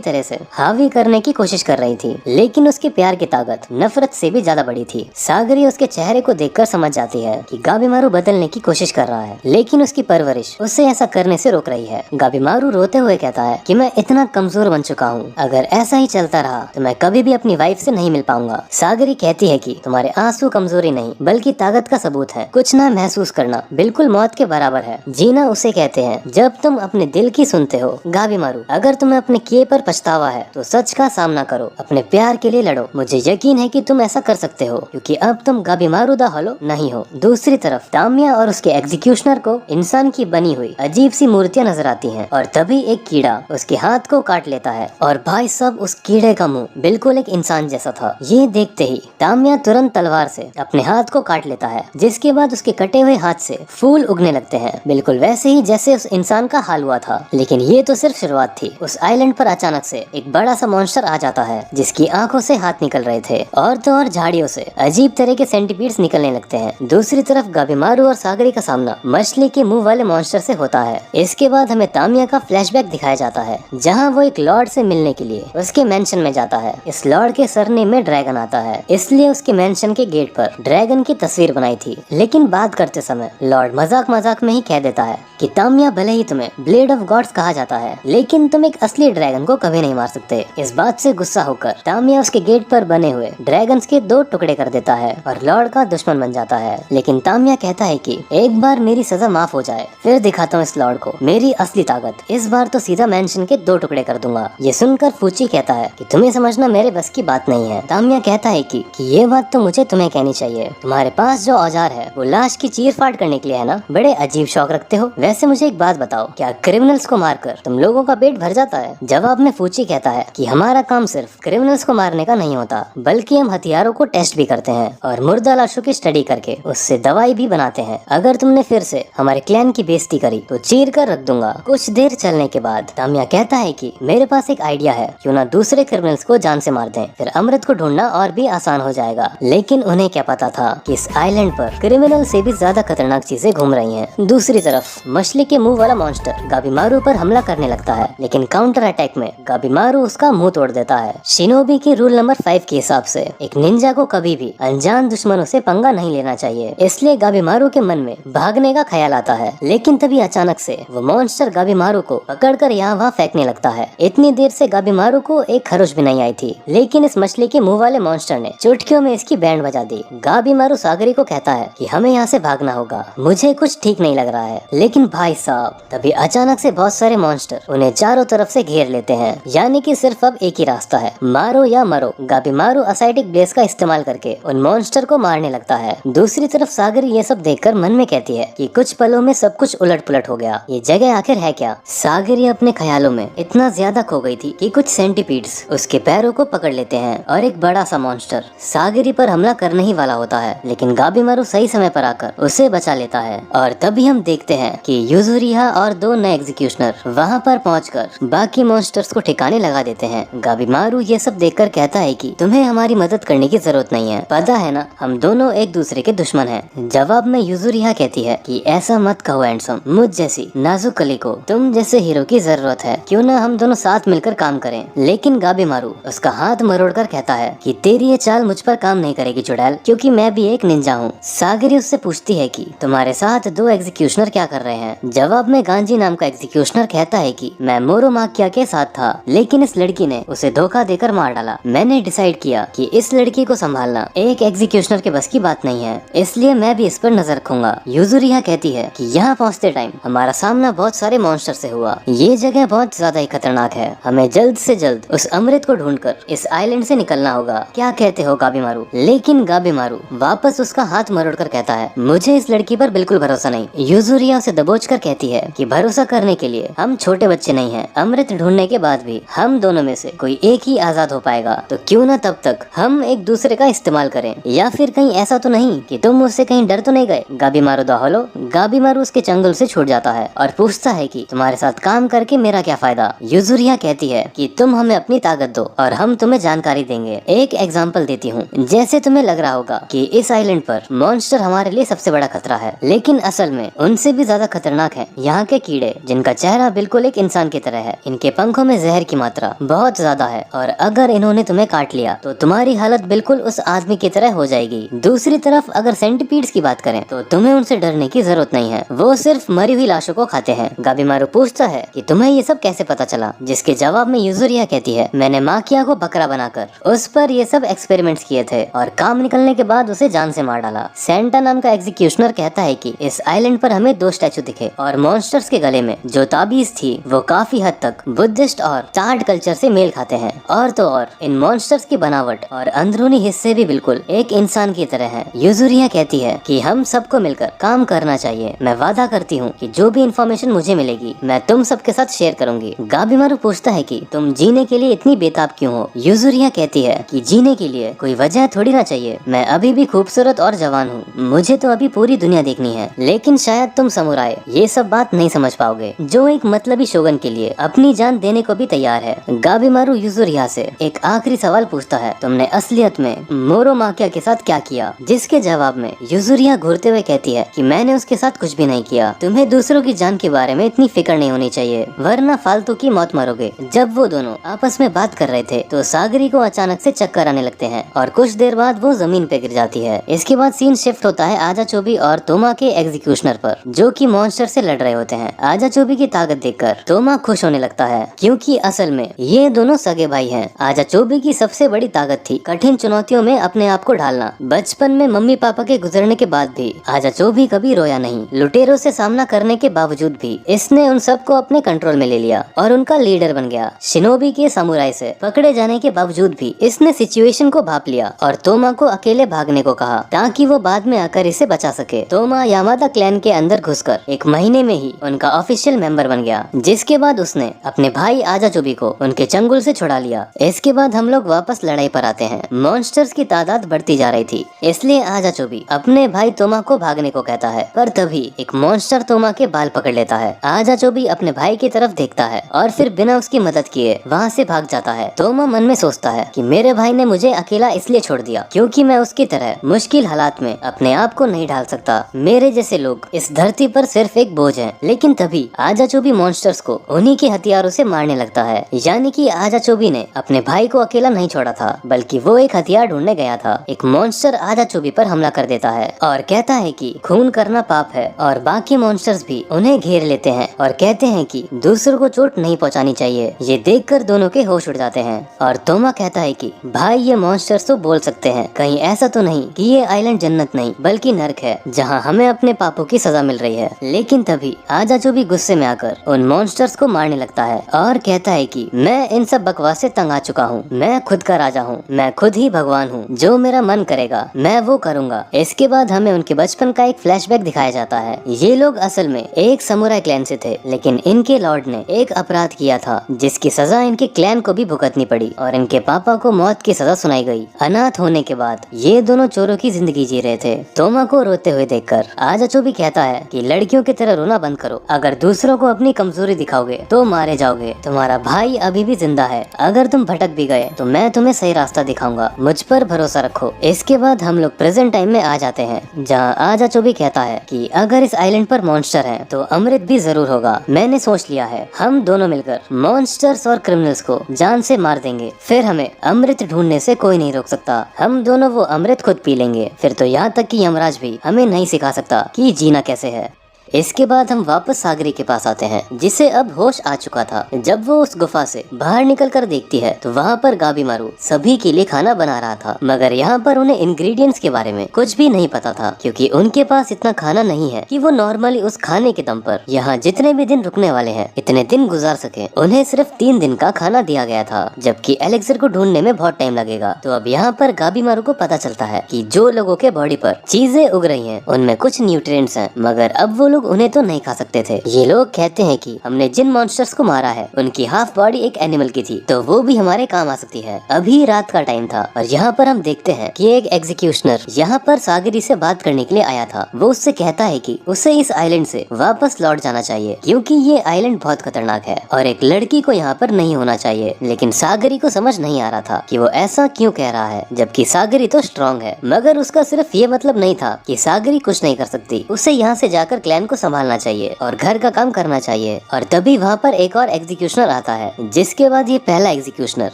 S1: तरह से हावी करने की कोशिश कर रही थी, लेकिन उसके प्यार की ताकत नफरत से भी ज्यादा बड़ी थी। सागरी उसके चेहरे को देखकर समझ जाती है कि गाबिमारू बदलने की कोशिश कर रहा है, लेकिन उसकी परवरिश उसे ऐसा करने से रोक रही है। गाबिमारू रोते हुए कहता है कि मैं इतना कमजोर बन चुका हूँ, अगर ऐसा ही चलता रहा तो मैं कभी भी अपनी वाइफ से नहीं मिल पाऊंगा। सागरी कहती है कि तुम्हारे आंसू कमजोरी नहीं बल्कि ताकत का सबूत है, कुछ ना महसूस करना बिल्कुल मौत के बराबर है। जीना उसे कहते हैं जब तुम अपने दिल की सुनते हो। गाबिमारू, अगर तुम्हें अपने किए पर पछतावा है तो सच का सामना करो, अपने प्यार के लिए लड़ो, मुझे यकीन है कि तुम ऐसा कर सकते हो क्योंकि अब तुम गाबिमारू द होलो नहीं हो। दूसरी तरफ तामिया और उसके एग्जीक्यूशनर को इंसान की बनी हुई अजीब सी मूर्तियां नजर आती हैं और तभी एक कीड़ा उसके हाथ को काट लेता है और भाई साहब उस कीड़े का मुंह बिल्कुल एक इंसान जैसा था। ये देखते ही तामिया तुरंत तलवार से अपने हाथ को काट लेता है, जिसके बाद उसके कटे हुए हाथ से फूल उगने लगते हैं, बिल्कुल वैसे ही जैसे उस इंसान का हाल हुआ था। लेकिन ये तो सिर्फ शुरुआत थी। उस आइलैंड पर अचानक से एक बड़ा सा मॉन्स्टर आ जाता है जिसकी आंखों से हाथ निकल रहे थे और तो और झाड़ियों से अजीब तरह के सेंटीपीड्स निकलने लगते हैं। दूसरी तरफ गाबिमारू और सागरी का सामना मछली के मुंह वाले मॉन्स्टर से होता है। इसके बाद हमें तामिया का फ्लैशबैक दिखाया जाता है जहाँ वो एक लॉर्ड से मिलने के लिए उसके मेंशन में जाता है। इस लॉर्ड के सरनेम में ड्रैगन आता है, इसलिए उसके मेंशन के गेट पर ड्रैगन की तस्वीर बनाई थी। लेकिन बात करते समय लॉर्ड मजाक मजाक में ही कह देता है कि तामिया, भले ही तुम्हें ब्लेड ऑफ गॉड्स कहा जाता है लेकिन तुम एक असली ड्रैगन को कभी नहीं मार सकते। इस बात से गुस्सा होकर तामिया उसके गेट पर बने हुए ड्रैगन्स के 2 टुकड़े कर देता है और लॉर्ड का दुश्मन बन जाता है। लेकिन तामिया कहता है कि एक बार मेरी सजा माफ हो जाए फिर दिखाता हूँ इस लॉर्ड को मेरी असली ताकत, इस बार तो सीधा मेंशन के 2 टुकड़े कर दूंगा। ये सुनकर फूची कहता है कि तुम्हें समझना मेरे बस की बात नहीं है। तामिया कहता है कि ये बात तो मुझे तुम्हें कहनी चाहिए, तुम्हारे पास जो औजार है वो लाश की चीर फाड़ करने के लिए है ना, बड़े अजीब शौक रखते हो। वैसे मुझे एक बात बताओ, क्या क्रिमिनल्स को मारकर तुम लोगों का पेट भर जाता है? जवाब में फूची कहता है कि हमारा काम सिर्फ क्रिमिनल्स को मारने का नहीं होता बल्कि हम हथियारों को टेस्ट भी करते हैं और मुर्दा लाशों की स्टडी करके उससे दवाई भी बनाते हैं। अगर तुमने फिर से हमारे क्लैन की बेइज्जती करी तो चीर कर रख दूंगा। कुछ देर चलने के बाद तामिया कहता है कि मेरे पास एक आइडिया है, क्यों ना दूसरे क्रिमिनल्स को जान से मार दें, फिर अमृत को ढूंढना और भी आसान हो जाएगा। लेकिन उन्हें क्या पता था कि इस आइलैंड पर क्रिमिनल से भी ज्यादा खतरनाक चीजें घूम रही हैं। दूसरी तरफ मछली के मुंह वाला मॉन्स्टर गाबिमारू पर हमला करने लगता है, लेकिन काउंटर अटैक में गाबिमारू उसका मुंह तोड़ देता है। शिनोबी के रूल नंबर 5 के हिसाब से एक निंजा को कभी भी अनजान दुश्मनों से पंगा नहीं लेना चाहिए, इसलिए गाबिमारू के मन में भागने का ख्याल आता है। लेकिन तभी अचानक से वो मॉन्स्टर गाबिमारू को पकड़कर यहाँ वहाँ फेंकने लगता है। इतनी देर से गाबिमारू को एक खरोच भी नहीं आई थी, लेकिन इस मछली के मुंह वाले मॉन्स्टर ने चुटकियों में इसकी बैंड बजा दी। गाबिमारू सागरी को कहता है कि हमें यहाँ से भागना होगा, मुझे कुछ ठीक नहीं लग रहा है। लेकिन भाई साहब, तभी अचानक से बहुत सारे मॉन्स्टर उन्हें चारों तरफ से घेर लेते हैं, यानी कि सिर्फ अब एक ही रास्ता है, मारो या मरो। गाबिमारू असाइटिक ब्लेस का इस्तेमाल करके उन मॉन्स्टर को मारने लगता है। दूसरी तरफ सागरी ये सब देखकर मन में कहती है कि कुछ पलों में सब कुछ उलट पुलट हो गया, ये जगह आखिर है क्या? सागरी अपने ख्यालों में इतना ज्यादा खो गई थी कि कुछ सेंटीपीड्स उसके पैरों को पकड़ लेते हैं और एक बड़ा सा मॉन्स्टर सागरी पर हमला करने ही वाला होता है, लेकिन गाबिमारू सही समय पर आकर उसे बचा लेता है। और तभी हम देखते हैं कि युजुरिहा और 2 नए एग्जीक्यूशनर वहाँ पर पहुंचकर बाकी मॉन्स्टर्स को ठिकाने लगा देते हैं। गाबिमारू ये सब देखकर कहता है कि तुम्हें हमारी मदद करने की जरूरत नहीं है, पता है ना हम दोनों एक दूसरे के दुश्मन हैं। जवाब में युजुरिहा कहती है कि ऐसा मत कहो हैंडसम, मुझ जैसी नाजुक कली को तुम जैसे हीरो की जरूरत है, क्यों ना हम दोनों साथ मिलकर काम करें। लेकिन गाबिमारू उसका हाथ मरोड़कर कहता है कि तेरी ये चाल मुझ पर काम नहीं करेगी चुड़ैल, क्योंकि मैं भी एक निंजा हूँ। सागरी उससे पूछती है कि तुम्हारे साथ 2 एग्जीक्यूशनर क्या कर रहे हैं? जवाब में गांजी नाम का एग्जीक्यूशनर कहता है कि मैं मोरोमाकिया के साथ था, लेकिन इस लड़की ने उसे धोखा देकर मार डाला। मैंने डिसाइड किया कि इस लड़की को संभालना एक एग्जीक्यूशनर के बस की बात नहीं है, इसलिए मैं भी इस पर नजर रखूंगा। यूजुरिया कहती है कि यहाँ पहुँचते टाइम हमारा सामना बहुत सारे मॉन्स्टर से हुआ। ये जगह बहुत ज्यादा ही खतरनाक है, हमें जल्द से जल्द उस अमृत को ढूंढकर इस आइलैंड से निकलना होगा। क्या कहते हो गाबीमारू? लेकिन गाबीमारू वापस उसका हाथ मरोड़कर कहता है, मुझे इस लड़की पर बिल्कुल भरोसा नहीं। यूजुरिया उसे दबोच कर कहती है कि भरोसा करने के लिए हम छोटे बच्चे नहीं हैं। अमृत ढूंढने के बाद भी हम दोनों में से कोई एक ही आजाद हो पाएगा, तो क्यों ना तब तक हम एक दूसरे का इस्तेमाल करें। या फिर कहीं ऐसा तो नहीं कि तुम मुझसे कहीं डर तो नहीं गए? गाबीमारू दाहलो। गाबीमारू उसके चंगुल से छूट जाता है और पूछता है कि तुम्हारे साथ काम करके मेरा क्या फायदा। यूजुरिया कहती है कि तुम हमें अपनी ताकत दो और हम तुम्हें जानकारी देंगे। एक एग्जाम्पल देती हूँ, जैसे तुम्हें लग रहा होगा कि इस आइलैंड पर मॉन्स्टर हमारे लिए सबसे बड़ा खतरा है, लेकिन असल में उनसे भी ज्यादा खतरनाक है यहाँ के कीड़े, जिनका चेहरा बिल्कुल एक इंसान की तरह है। इनके पंखों में जहर की मात्रा बहुत ज्यादा है और अगर इन्होंने तुम्हें काट लिया तो तुम्हारी हालत बिल्कुल उस आदमी की तरह हो जाएगी। दूसरी तरफ अगर सेंटीपीड्स की बात करें तो तुम्हें उनसे डरने की जरूरत नहीं है, वो सिर्फ मरी हुई लाशों को खाते हैं। गाबीमारू पूछता है कि तुम्हें ये सब कैसे पता चला, जिसके जवाब में यूजुरिया कहती है, मैंने माकिया को बकरा बनाकर उस पर ये सब एक्सपेरिमेंट्स किए थे और काम निकलने के बाद उसे जान से मार डाला। सेंटा नाम का एग्जीक्यूशनर कहता है कि इस आइलैंड पर हमें 2 स्टैचू दिखे और मॉन्स्टर्स के गले में जो ताबीज थी वो काफी हद तक बुद्धिस्ट और टार्ड कल्चर से मेल खाते हैं। और तो और इन मॉन्स्टर्स की बनावट और अंदरूनी हिस्से भी बिल्कुल एक इंसान की तरह हैं। यूजुरिया कहती है कि हम सबको मिलकर काम करना चाहिए। मैं वादा करती हूँ कि जो भी इंफॉर्मेशन मुझे मिलेगी मैं तुम सबके साथ शेयर करूंगी। गाबीमारू पूछता है कि तुम जीने के लिए इतनी बेताब क्यों हो? यूजुरिया कहती है कि जीने के लिए कोई वजह थोड़ी ना चाहिए, मैं अभी भी खूबसूरत और जवान हूँ, मुझे तो अभी पूरी दुनिया देखनी है। लेकिन शायद तुम समुराय ये सब बात नहीं समझ पाओगे, जो एक मतलबी शोगन के लिए अपनी जान देने को भी तैयार है। गाबीमारू यूजुरिया से एक आखिरी सवाल पूछता है, तुमने असलियत में मोरो माकिया के साथ क्या किया? जिसके जवाब में यूजुरिया घूरते हुए कहती है कि मैंने उसके साथ कुछ भी नहीं किया। तुम्हें दूसरों की जान के बारे में इतनी फिक्र नहीं होनी चाहिए, वरना फालतू की मौत मरोगे। जब वो दोनों आपस में बात कर रहे थे तो सागरी को अचानक से चक्कर आने लगते हैं और कुछ देर बाद वो जमीन पे गिर जाती है। इसके बाद सीन शिफ्ट होता है आजाचोबी और तोमा के एग्जीक्यूशनर पर, जो कि मॉन्स्टर से लड़ रहे होते हैं। आजाचोबी की ताकत देखकर तोमा खुश होने लगता है, क्योंकि असल में ये दोनों सगे भाई हैं। आजाचोबी की सबसे बड़ी ताकत थी कठिन चुनौतियों में अपने आप को ढालना। बचपन में मम्मी पापा के गुजरने के बाद भी आजाचोबी कभी रोया नहीं। लुटेरों से सामना करने के बावजूद भी इसने उन सबको अपने कंट्रोल में ले लिया और उनका लीडर बन गया। शिनोबी के समुराई से पकड़े जाने के बावजूद भी इसने सिचुएशन को भाप लिया और तोमा को अकेले भागने को कहा ताकि वो बाद में आकर इसे बचा सके। तोमा यामादा क्लैन के अंदर घुसकर 1 महीने में ही उनका ऑफिशियल मेंबर बन गया, जिसके बाद उसने अपने भाई आजाचोबी को उनके चंगुल से छुड़ा लिया। इसके बाद हम लोग वापस लड़ाई पर आते हैं। मॉन्स्टर्स की तादाद बढ़ती जा रही थी, इसलिए आजाचोबी अपने भाई तोमा को भागने को कहता है, पर तभी एक मॉन्स्टर तोमा के बाल पकड़ लेता है। आजाचोबी अपने भाई की तरफ देखता है और फिर बिना उसकी मदद किए वहाँ से भाग जाता है। तोमा मन में सोचता है कि मेरे भाई ने मुझे अकेला इसलिए छोड़ दिया क्योंकि मैं उसकी तरह मुश्किल हालात में अपने आप को नहीं ढाल सकता। मेरे जैसे लोग इस धरती पर सिर्फ एक बोझ हैं। लेकिन तभी आजाचोबी मॉन्स्टर्स को उन्हीं के हथियारों से मारने लगता है। यानी कि आजाचोबी ने अपने भाई को अकेला नहीं छोड़ा था, बल्कि वो एक हथियार ढूंढने गया था। एक मॉन्स्टर आजाचोबी पर हमला कर देता है और कहता है कि खून करना पाप है, और बाकी मॉन्स्टर्स भी उन्हें घेर लेते हैं और कहते हैं कि दूसरों को चोट नहीं पहुंचानी चाहिए। ये देखकर दोनों के होश उड़ जाते हैं और तोमा कहता है कि भाई ये मॉन्स्टर्स तो बोल सकते हैं, कहीं ऐसा तो नहीं कि ये आइलैंड जन्नत नहीं बल्कि नर्क है जहाँ हमें अपने पापों की सजा मिल रही है। लेकिन तभी आजाचोबी गुस्से में आकर उन मॉन्स्टर्स को मारने लगता है और कहता है कि मैं इन सब बकवास से तंग आ चुका हूँ, मैं खुद का राजा हूँ, मैं खुद ही भगवान हूँ, जो मेरा मन करेगा मैं वो करूँगा। इसके बाद हमें उनके बचपन का एक फ्लैशबैक दिखाया जाता है। ये लोग असल में एक समुराई क्लैन से थे, लेकिन इनके लॉर्ड ने एक अपराध किया था जिसकी सजा इनके क्लैन को भी भुगतनी पड़ी और इनके पापा को मौत की सजा सुनाई गई। अनाथ होने के बाद ये दोनों चोरों की जिंदगी जी रहे थे। तोमा को रोते हुए देखकर आजाचोबी कहता है कि लड़कियों की तरह रोना बंद करो, अगर दूसरों को अपनी कमजोरी दिखाओगे तो मारे जाओगे। तुम्हारा भाई अभी भी जिंदा है, अगर तुम भटक भी गए तो मैं तुम्हें सही रास्ता दिखाऊंगा, मुझ पर भरोसा रखो। इसके बाद हम लोग प्रेजेंट टाइम में आ जाते हैं, जहाँ आजाचोबी कहता है कि अगर इस आइलैंड पर मॉन्स्टर है तो अमृत भी जरूर होगा। मैंने सोच लिया है, हम दोनों मिलकर मॉन्स्टर्स और क्रिमिनल्स को जान से मार देंगे, फिर हमें अमृत ढूंढने से कोई नहीं रोक सकता। हम दोनों वो अमृत खुद पी लेंगे, फिर तो यहाँ तक कि यमराज भी हमें नहीं सिखा सकता कि जीना कैसे है। इसके बाद हम वापस सागरी के पास आते हैं, जिसे अब होश आ चुका था। जब वो उस गुफा से बाहर निकल कर देखती है तो वहाँ पर गाबीमारू सभी के लिए खाना बना रहा था, मगर यहाँ पर उन्हें इंग्रेडिएंट्स के बारे में कुछ भी नहीं पता था, क्योंकि उनके पास इतना खाना नहीं है कि वो नॉर्मली उस खाने के दम पर यहाँ जितने भी दिन रुकने वाले हैं इतने दिन गुजार सके। उन्हें सिर्फ 3 दिन का खाना दिया गया था, जबकि एलेक्सर को ढूंढने में बहुत टाइम लगेगा। तो अब यहाँ पर गाबीमारू को पता चलता है कि जो लोगों के बॉडी पर चीजें उग रही हैं उनमें कुछ न्यूट्रिएंट्स हैं, मगर अब वो लोग उन्हें तो नहीं खा सकते थे। ये लोग कहते हैं कि हमने जिन मॉन्स्टर्स को मारा है उनकी हाफ बॉडी एक एनिमल की थी, तो वो भी हमारे काम आ सकती है। अभी रात का टाइम था और यहाँ पर हम देखते हैं कि एक एग्जीक्यूशनर यहाँ पर सागरी से बात करने के लिए आया था। वो उससे कहता है कि उसे इस आइलैंड से वापस लौट जाना चाहिए, क्योंकि ये आइलैंड बहुत खतरनाक है और एक लड़की को यहाँ पर नहीं होना चाहिए। लेकिन सागरी को समझ नहीं आ रहा था कि वो ऐसा क्यों कह रहा है, जबकि सागरी तो स्ट्रॉन्ग है। मगर उसका सिर्फ ये मतलब नहीं था कि सागरी कुछ नहीं कर सकती, उसे यहाँ से जाकर क्लैन को संभालना चाहिए और घर का काम करना चाहिए। और तभी वहाँ पर एक और एग्जीक्यूशनर आता है, जिसके बाद ये पहला एग्जीक्यूशनर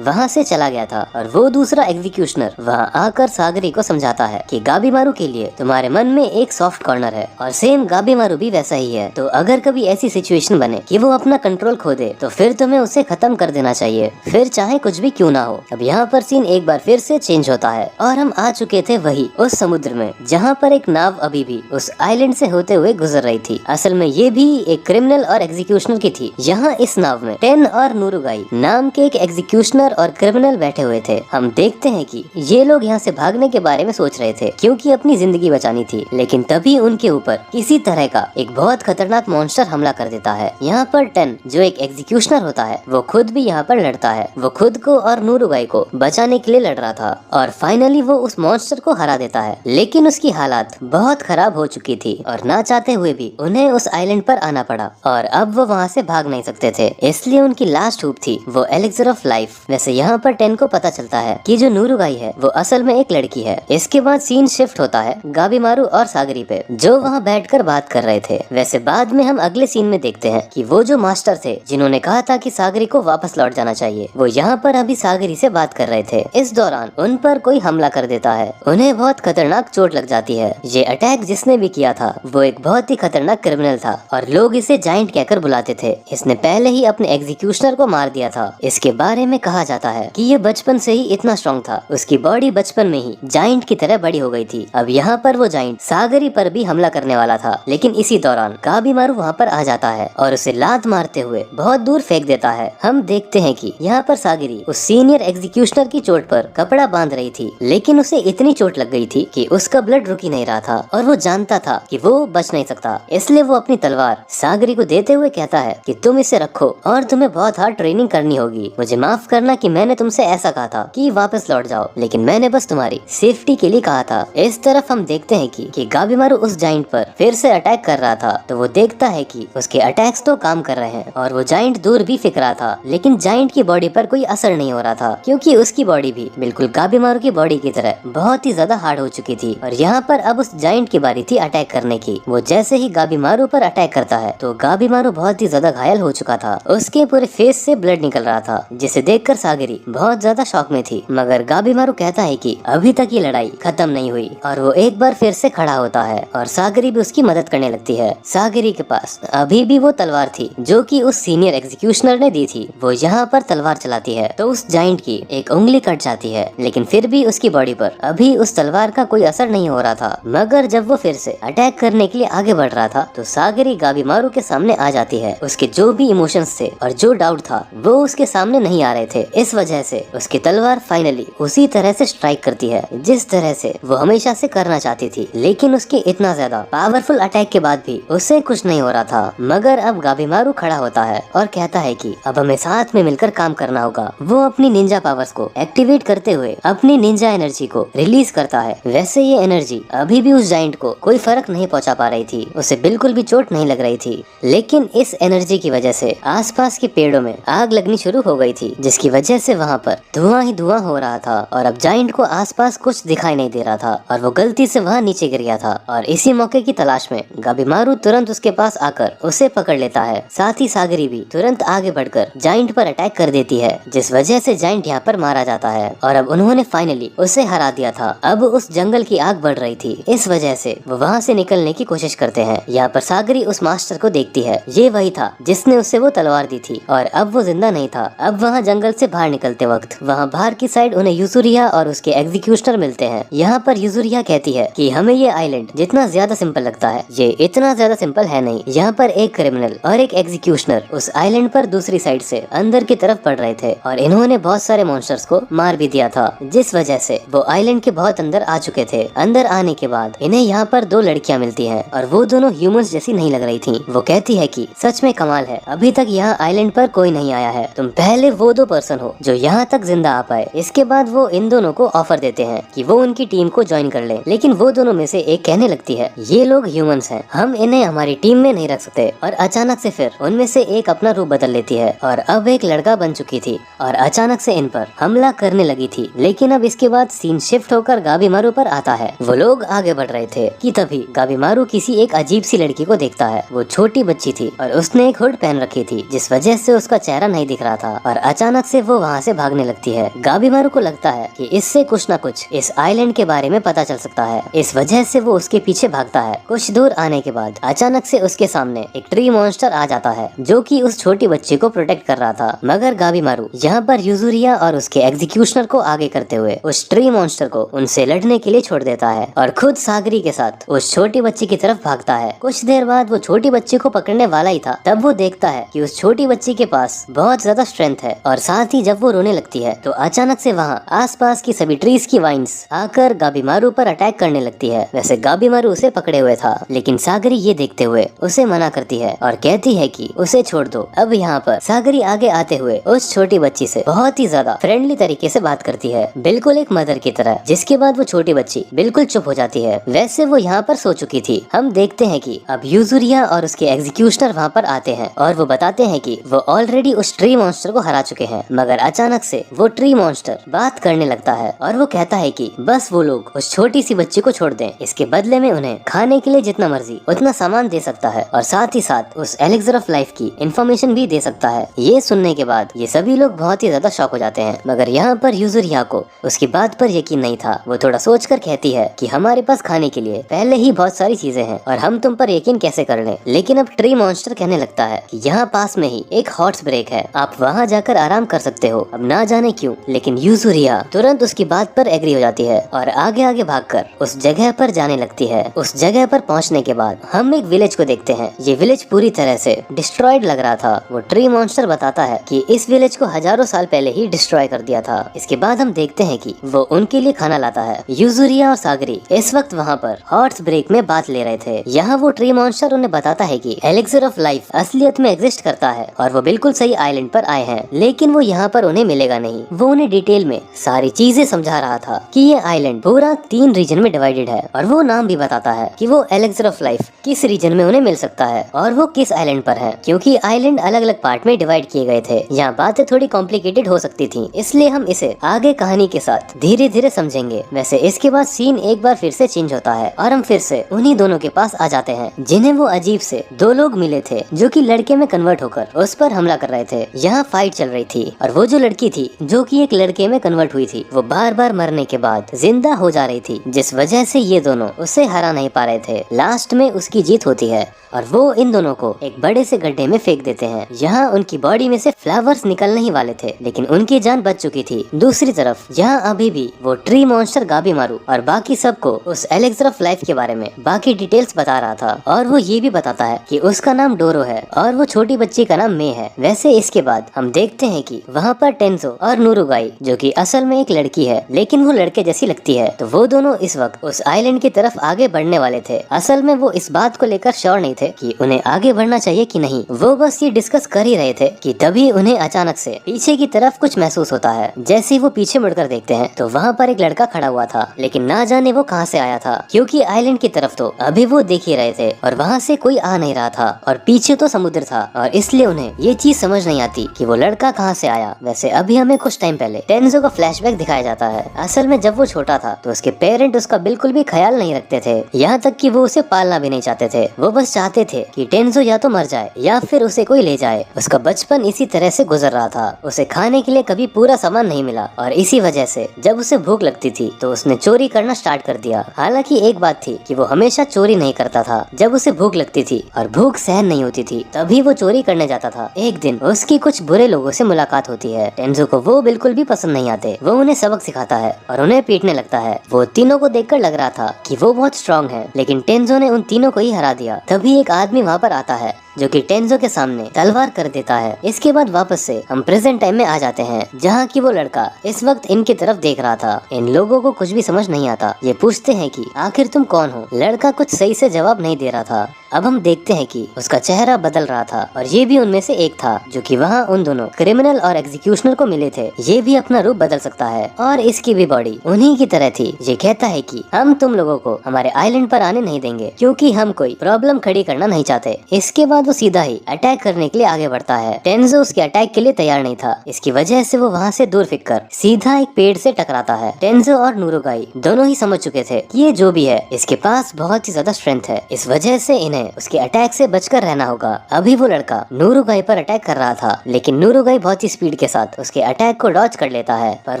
S1: वहाँ से चला गया था और वो दूसरा एग्जीक्यूशनर वहाँ आकर सागरी को समझाता है कि गाबीमारू के लिए तुम्हारे मन में एक सॉफ्ट कॉर्नर है और सेम गाबीमारू भी वैसा ही है। तो अगर कभी ऐसी सिचुएशन बने कि वो अपना कंट्रोल खो दे तो फिर तुम्हें उसे खत्म कर देना चाहिए, फिर चाहे कुछ भी क्यों ना हो। अब यहाँ पर सीन एक बार फिर से चेंज होता है और हम आ चुके थे वही उस समुद्र में, जहाँ पर एक नाव अभी भी उस आइलैंड से होते हुए गुजर रही थी। असल में ये भी एक क्रिमिनल और एग्जीक्यूशनर की थी। यहाँ इस नाव में टेन और नूरुगाई नाम के एक एग्जीक्यूशनर और क्रिमिनल बैठे हुए थे। हम देखते हैं कि ये लोग यहाँ से भागने के बारे में सोच रहे थे, क्योंकि अपनी जिंदगी बचानी थी। लेकिन तभी उनके ऊपर किसी तरह का एक बहुत खतरनाक मॉन्स्टर हमला कर देता है। यहाँ पर टेन जो एक एग्जीक्यूशनर होता है वो खुद भी यहाँ पर लड़ता है। वो खुद को और नूरुगाई को बचाने के लिए लड़ रहा था और फाइनली वो उस मॉन्स्टर को हरा देता है। लेकिन उसकी हालात बहुत खराब हो चुकी थी और ना चाहते हुए भी उन्हें उस आइलैंड पर आना पड़ा और अब वो वहाँ से भाग नहीं सकते थे, इसलिए उनकी लास्ट होप थी वो एलेक्सर ऑफ लाइफ। वैसे यहाँ पर टेन को पता चलता है कि जो नूरुगाई है वो असल में एक लड़की है। इसके बाद सीन शिफ्ट होता है गाबीमारू और सागरी पे, जो वहाँ बैठकर बात कर रहे थे। वैसे बाद में हम अगले सीन में देखते हैं कि वो जो मास्टर थे जिन्होंने कहा था कि सागरी को वापस लौट जाना चाहिए, वो यहाँ पर अभी सागरी से बात कर रहे थे। इस दौरान उन पर कोई हमला कर देता है, उन्हें बहुत खतरनाक चोट लग जाती है। ये अटैक जिसने भी किया था वो एक बहुत ही खतरनाक क्रिमिनल था और लोग इसे जायंट कहकर बुलाते थे। इसने पहले ही अपने एग्जीक्यूशनर को मार दिया था। इसके बारे में कहा जाता है कि ये बचपन से ही इतना स्ट्रॉन्ग था, उसकी बॉडी बचपन में ही जायंट की तरह बड़ी हो गई थी। अब यहाँ पर वो जायंट सागरी पर भी हमला करने वाला था, लेकिन इसी दौरान गाबीमारू वहाँ पर आ जाता है और उसे लात मारते हुए बहुत दूर फेंक देता है। हम देखते हैं कि यहाँ पर सागरी उस सीनियर एग्जीक्यूशनर की चोट पर कपड़ा बांध रही थी, लेकिन उसे इतनी चोट लग गई थी कि उसका ब्लड रुक ही नहीं रहा था और वो जानता था कि वो बच नहीं सकता। इसलिए वो अपनी तलवार सागरी को देते हुए कहता है कि तुम इसे रखो और तुम्हें बहुत हार्ड ट्रेनिंग करनी होगी। मुझे माफ करना कि मैंने तुमसे ऐसा कहा था कि वापस लौट जाओ, लेकिन मैंने बस तुम्हारी सेफ्टी के लिए कहा था। इस तरफ हम देखते हैं कि गाबीमारू उस जायंट पर फिर से अटैक कर रहा था, तो वो देखता है कि उसके अटैक्स तो काम कर रहे हैं और वो जायंट दूर भी फेंक रहा था, लेकिन जायंट की बॉडी पर कोई असर नहीं हो रहा था, क्योंकि उसकी बॉडी भी बिल्कुल गाबीमारू की बॉडी की तरह बहुत ही ज्यादा हार्ड हो चुकी थी। और यहाँ पर अब उस जायंट की बारी थी अटैक करने की। वो जैसे ही गाबीमारू पर अटैक करता है तो गाबीमारू बहुत ही ज्यादा घायल हो चुका था, उसके पूरे फेस से ब्लड निकल रहा था, जिसे देखकर सागरी बहुत ज्यादा शॉक में थी। मगर गाबीमारू कहता है कि अभी तक ये लड़ाई खत्म नहीं हुई और वो एक बार फिर से खड़ा होता है और सागरी भी उसकी मदद करने लगती है। सागरी के पास अभी भी वो तलवार थी जो कि उस सीनियर एग्जीक्यूशनर ने दी थी। वो यहाँ पर तलवार चलाती है तो उस जायंट की एक उंगली कट जाती है, लेकिन फिर भी उसकी बॉडी पर अभी उस तलवार का कोई असर नहीं हो रहा था। मगर जब वो फिर से अटैक करने के लिए आगे बढ़ रहा था तो सागरी गाबीमारू के सामने आ जाती है। उसके जो भी इमोशंस थे और जो डाउट था वो उसके सामने नहीं आ रहे थे। इस वजह से उसकी तलवार फाइनली उसी तरह से स्ट्राइक करती है जिस तरह से वो हमेशा से करना चाहती थी। लेकिन उसके इतना ज्यादा पावरफुल अटैक के बाद भी उससे कुछ नहीं हो रहा था। मगर अब गाबीमारू खड़ा होता है और कहता है कि अब हमें साथ में मिलकर काम करना होगा। वो अपनी निंजा पावर्स को एक्टिवेट करते हुए अपनी निंजा एनर्जी को रिलीज करता है। वैसे ये एनर्जी अभी भी उस जायंट को कोई फर्क नहीं पहुंचा पा रही थी, उसे बिल्कुल भी चोट नहीं लग रही थी। लेकिन इस एनर्जी की वजह से आसपास के पेड़ों में आग लगनी शुरू हो गई थी, जिसकी वजह से वहाँ पर धुआं ही धुआं हो रहा था और अब जायंट को आसपास कुछ दिखाई नहीं दे रहा था और वो गलती से वहाँ नीचे गिर गया था। और इसी मौके की तलाश में गाबीमारू तुरंत उसके पास आकर उसे पकड़ लेता है। साथ ही सागरी भी तुरंत आगे बढ़कर जायंट पर अटैक कर देती है, जिस वजह से जायंट यहाँ पर मारा जाता है और अब उन्होंने फाइनली उसे हरा दिया था। अब उस जंगल की आग बढ़ रही थी, इस वजह से वो वहाँ से निकलने की कोशिश करते हैं। हैं। यहाँ पर सागरी उस मास्टर को देखती है। ये वही था जिसने उससे वो तलवार दी थी और अब वो जिंदा नहीं था। अब वहाँ जंगल से बाहर निकलते वक्त वहाँ बाहर की साइड उन्हें यूजुरिया और उसके एग्जीक्यूशनर मिलते हैं। यहाँ पर यूजुरिया कहती है कि हमें ये आइलैंड जितना ज्यादा सिंपल लगता है ये इतना ज्यादा सिंपल है नहीं। यहाँ पर एक क्रिमिनल और एक एग्जीक्यूशनर उस आइलैंड पर दूसरी साइड से अंदर की तरफ बढ़ रहे थे और इन्होंने बहुत सारे मॉन्स्टर्स को मार भी दिया था, जिस वजह से वो आइलैंड के बहुत अंदर आ चुके थे। अंदर आने के बाद इन्हें यहाँ पर दो लड़कियाँ मिलती हैं और वो दोनों ह्यूमंस जैसी नहीं लग रही थी। वो कहती है कि सच में कमाल है, अभी तक यहाँ आइलैंड पर कोई नहीं आया है, तुम पहले वो दो पर्सन हो जो यहाँ तक जिंदा आ पाए। इसके बाद वो इन दोनों को ऑफर देते हैं कि वो उनकी टीम को ज्वाइन कर ले, लेकिन वो दोनों में से एक कहने लगती है ये लोग ह्यूमंस हैं, हम इन्हें हमारी टीम में नहीं रख सकते। और अचानक से फिर उनमें से एक अपना रूप बदल लेती है और अब एक लड़का बन चुकी थी और अचानक से इन पर हमला करने लगी थी। लेकिन अब इसके बाद सीन शिफ्ट होकर गाबीमारू पर आता है। वो लोग आगे बढ़ रहे थे कि तभी गाबीमारू किसी एक अजीब सी लड़की को देखता है। वो छोटी बच्ची थी और उसने एक हुड पहन रखी थी जिस वजह से उसका चेहरा नहीं दिख रहा था और अचानक से वो वहाँ से भागने लगती है। गाबीमारू को लगता है कि इससे कुछ न कुछ इस आइलैंड के बारे में पता चल सकता है, इस वजह से वो उसके पीछे भागता है। कुछ दूर आने के बाद अचानक से उसके सामने एक ट्री मॉन्स्टर आ जाता है जो कि उस छोटी बच्ची को प्रोटेक्ट कर रहा था। मगर गाबीमारू यहाँ पर यूजुरिया और उसके एग्जीक्यूशनर को आगे करते हुए उस ट्री मॉन्स्टर को उनसे लड़ने के लिए छोड़ देता है और खुद सागरी के साथ उस छोटी बच्ची की तरफ भागता है। कुछ देर बाद वो छोटी बच्ची को पकड़ने वाला ही था, तब वो देखता है कि उस छोटी बच्ची के पास बहुत ज्यादा स्ट्रेंथ है और साथ ही जब वो रोने लगती है तो अचानक से वहाँ आसपास की सभी ट्रीज की वाइन्स आकर गाबीमारू पर अटैक करने लगती है। वैसे गाबीमारू उसे पकड़े हुए था, लेकिन सागरी ये देखते हुए उसे मना करती है और कहती है कि उसे छोड़ दो। अब यहाँ पर सागरी आगे आते हुए उस छोटी बच्ची से बहुत ही ज्यादा फ्रेंडली तरीके से बात करती है, बिल्कुल एक मदर की तरह, जिसके बाद वो छोटी बच्ची बिल्कुल चुप हो जाती है। वैसे वो यहाँ पर सो चुकी थी। हम देखते हैं कि अब यूजुरिया और उसके एग्जीक्यूशनर वहाँ पर आते हैं और वो बताते हैं कि वो ऑलरेडी उस ट्री मॉन्स्टर को हरा चुके हैं। मगर अचानक से वो ट्री मॉन्स्टर बात करने लगता है और वो कहता है कि बस वो लोग उस छोटी सी बच्ची को छोड़ दें, इसके बदले में उन्हें खाने के लिए जितना मर्जी उतना सामान दे सकता है और साथ ही साथ उस एलिक्सर ऑफ लाइफ की इंफॉर्मेशन भी दे सकता है। ये सुनने के बाद ये सभी लोग बहुत ही ज्यादा शॉक हो जाते हैं। मगर यहाँ पर यूजुरिया को उसकी बात पर यकीन नहीं था। वो थोड़ा सोचकर कहती है कि हमारे पास खाने के लिए पहले ही बहुत सारी चीजें हैं और हम तुम पर यकीन कैसे कर लें। लेकिन अब ट्री मॉन्स्टर कहने लगता है कि यहाँ पास में ही एक हॉट ब्रेक है, आप वहाँ जाकर आराम कर सकते हो। अब ना जाने क्यों, लेकिन यूजुरिया तुरंत उसकी बात पर एग्री हो जाती है और आगे आगे भागकर उस जगह पर जाने लगती है। उस जगह पर पहुँचने के बाद हम एक विलेज को देखते हैं। ये विलेज पूरी तरह से डिस्ट्रॉयड लग रहा था। वो ट्री मॉन्स्टर बताता है कि इस विलेज को हजारों साल पहले ही डिस्ट्रॉय कर दिया था। इसके बाद हम देखते हैं कि वो उनके लिए खाना लाता है। यूजुरिया और सागरी इस वक्त वहाँ पर हॉट ब्रेक में बात ले रहे थे। यहाँ वो ट्री मॉन्स्टर उन्हें बताता है कि एलिक्सर ऑफ लाइफ असलियत में एग्जिस्ट करता है और वो बिल्कुल सही आइलैंड पर आए हैं, लेकिन वो यहाँ पर उन्हें मिलेगा नहीं। वो उन्हें डिटेल में सारी चीजें समझा रहा था कि ये आइलैंड पूरा 3 रीजन में डिवाइडेड है और वो नाम भी बताता है कि वो एलिक्सर ऑफ लाइफ किस रीजन में उन्हें मिल सकता है और वो किस आइलैंड पर है, क्योंकि आइलैंड अलग अलग पार्ट में डिवाइड किए गए थे। यहाँ बातें थोड़ी कॉम्प्लिकेटेड हो सकती थी, इसलिए हम इसे आगे कहानी के साथ धीरे धीरे समझेंगे। वैसे इसके बाद सीन एक बार फिर से चेंज होता है और हम फिर से उन्हीं दोनों के पास आ जाते हैं जिन्हें वो अजीब से 2 लोग मिले थे जो कि लड़के में कन्वर्ट होकर उस पर हमला कर रहे थे। यहाँ फाइट चल रही थी और वो जो लड़की थी जो कि एक लड़के में कन्वर्ट हुई थी, वो बार बार मरने के बाद जिंदा हो जा रही थी, जिस वजह से ये दोनों उसे हरा नहीं पा रहे थे। लास्ट में उसकी जीत होती है और वो इन दोनों को एक बड़े से गड्ढे में फेंक देते हैं। यहाँ उनकी बॉडी में से फ्लावर्स निकलने ही वाले थे, लेकिन उनकी जान बच चुकी थी। दूसरी तरफ यहाँ अभी भी वो ट्री मॉन्स्टर गाबीमारू और बाकी सबको उस एलिक्सर ऑफ लाइफ के बारे में बाकी डिटेल्स बता रहा था और वो ये भी बताता है कि उसका नाम डोरो है और वो छोटी बच्ची का नाम मे है। वैसे इसके बाद हम देखते हैं कि वहाँ पर टेंजो और नूरुगाई, जो कि असल में एक लड़की है लेकिन वो लड़के जैसी लगती है, तो वो दोनों इस वक्त उस आइलैंड की तरफ आगे बढ़ने वाले थे। असल में वो इस बात को लेकर श्योर नहीं थे कि उन्हें आगे बढ़ना चाहिए कि नहीं। वो बस ये डिस्कस कर ही रहे थे कि तभी उन्हें अचानक से पीछे की तरफ कुछ महसूस होता है। जैसे ही वो पीछे मुड़कर देखते हैं तो वहाँ पर एक लड़का खड़ा हुआ था, लेकिन ना जाने वो कहाँ से आया था, क्योंकि आइलैंड की तरफ तो अभी वो देख ही रहे थे और वहाँ से कोई आ नहीं रहा था और पीछे तो समुद्र था और इसलिए उन्हें ये चीज समझ नहीं आती कि वो लड़का कहाँ से आया। वैसे अभी हमें कुछ टाइम पहले टेंजो का फ्लैशबैक दिखाया जाता है। असल में जब वो छोटा था तो उसके पेरेंट उसका बिल्कुल भी ख्याल नहीं रखते थे, यहाँ तक कि वो उसे पालना भी नहीं चाहते थे। वो बस चाहते चाहते थे कि टेंजो या तो मर जाए या फिर उसे कोई ले जाए। उसका बचपन इसी तरह से गुजर रहा था। उसे खाने के लिए कभी पूरा सामान नहीं मिला और इसी वजह से जब उसे भूख लगती थी तो उसने चोरी करना स्टार्ट कर दिया। हालांकि एक बात थी कि वो हमेशा चोरी नहीं करता था। जब उसे भूख लगती थी और भूख सहन नहीं होती थी तभी वो चोरी करने जाता था। एक दिन उसकी कुछ बुरे लोगों से मुलाकात होती है। टेंजो को वो बिल्कुल भी पसंद नहीं आते। वो उन्हें सबक सिखाता है और उन्हें पीटने लगता है। वो तीनों को देखकर लग रहा था कि वो बहुत स्ट्रॉन्ग है, लेकिन टेंजो ने उन तीनों को ही हरा दिया। तभी एक आदमी वहाँ पर आता है जो कि टेंजो के सामने तलवार कर देता है। इसके बाद वापस से हम प्रेजेंट टाइम में आ जाते हैं, जहाँ की वो लड़का इस वक्त इनकी तरफ देख रहा था। इन लोगों को कुछ भी समझ नहीं आता। ये पूछते हैं कि आखिर तुम कौन हो। लड़का कुछ सही से जवाब नहीं दे रहा था। अब हम देखते हैं कि उसका चेहरा बदल रहा था और ये भी उनमें से एक था जो कि वहाँ उन दोनों क्रिमिनल और एग्जीक्यूशनर को मिले थे। ये भी अपना रूप बदल सकता है और इसकी भी बॉडी उन्हीं की तरह थी। ये कहता है कि हम तुम लोगों को हमारे आइलैंड पर आने नहीं देंगे क्योंकि हम कोई प्रॉब्लम खड़ी करना नहीं चाहते। इसके बाद वो सीधा ही अटैक करने के लिए आगे बढ़ता है। टेंजो उसके अटैक के लिए तैयार नहीं था। इसकी वजह से वो वहाँ से दूर फेंक कर सीधा एक पेड़ से टकराता है। टेंजो और नूरुगाई दोनों ही समझ चुके थे कि ये जो भी है इसके पास बहुत ही ज्यादा स्ट्रेंथ है। इस वजह से इन्हें उसके अटैक से बचकर रहना होगा। अभी वो लड़का नूरुगाई पर अटैक कर रहा था, लेकिन नूरुगाई बहुत ही स्पीड के साथ उसके अटैक को डॉज कर लेता है। पर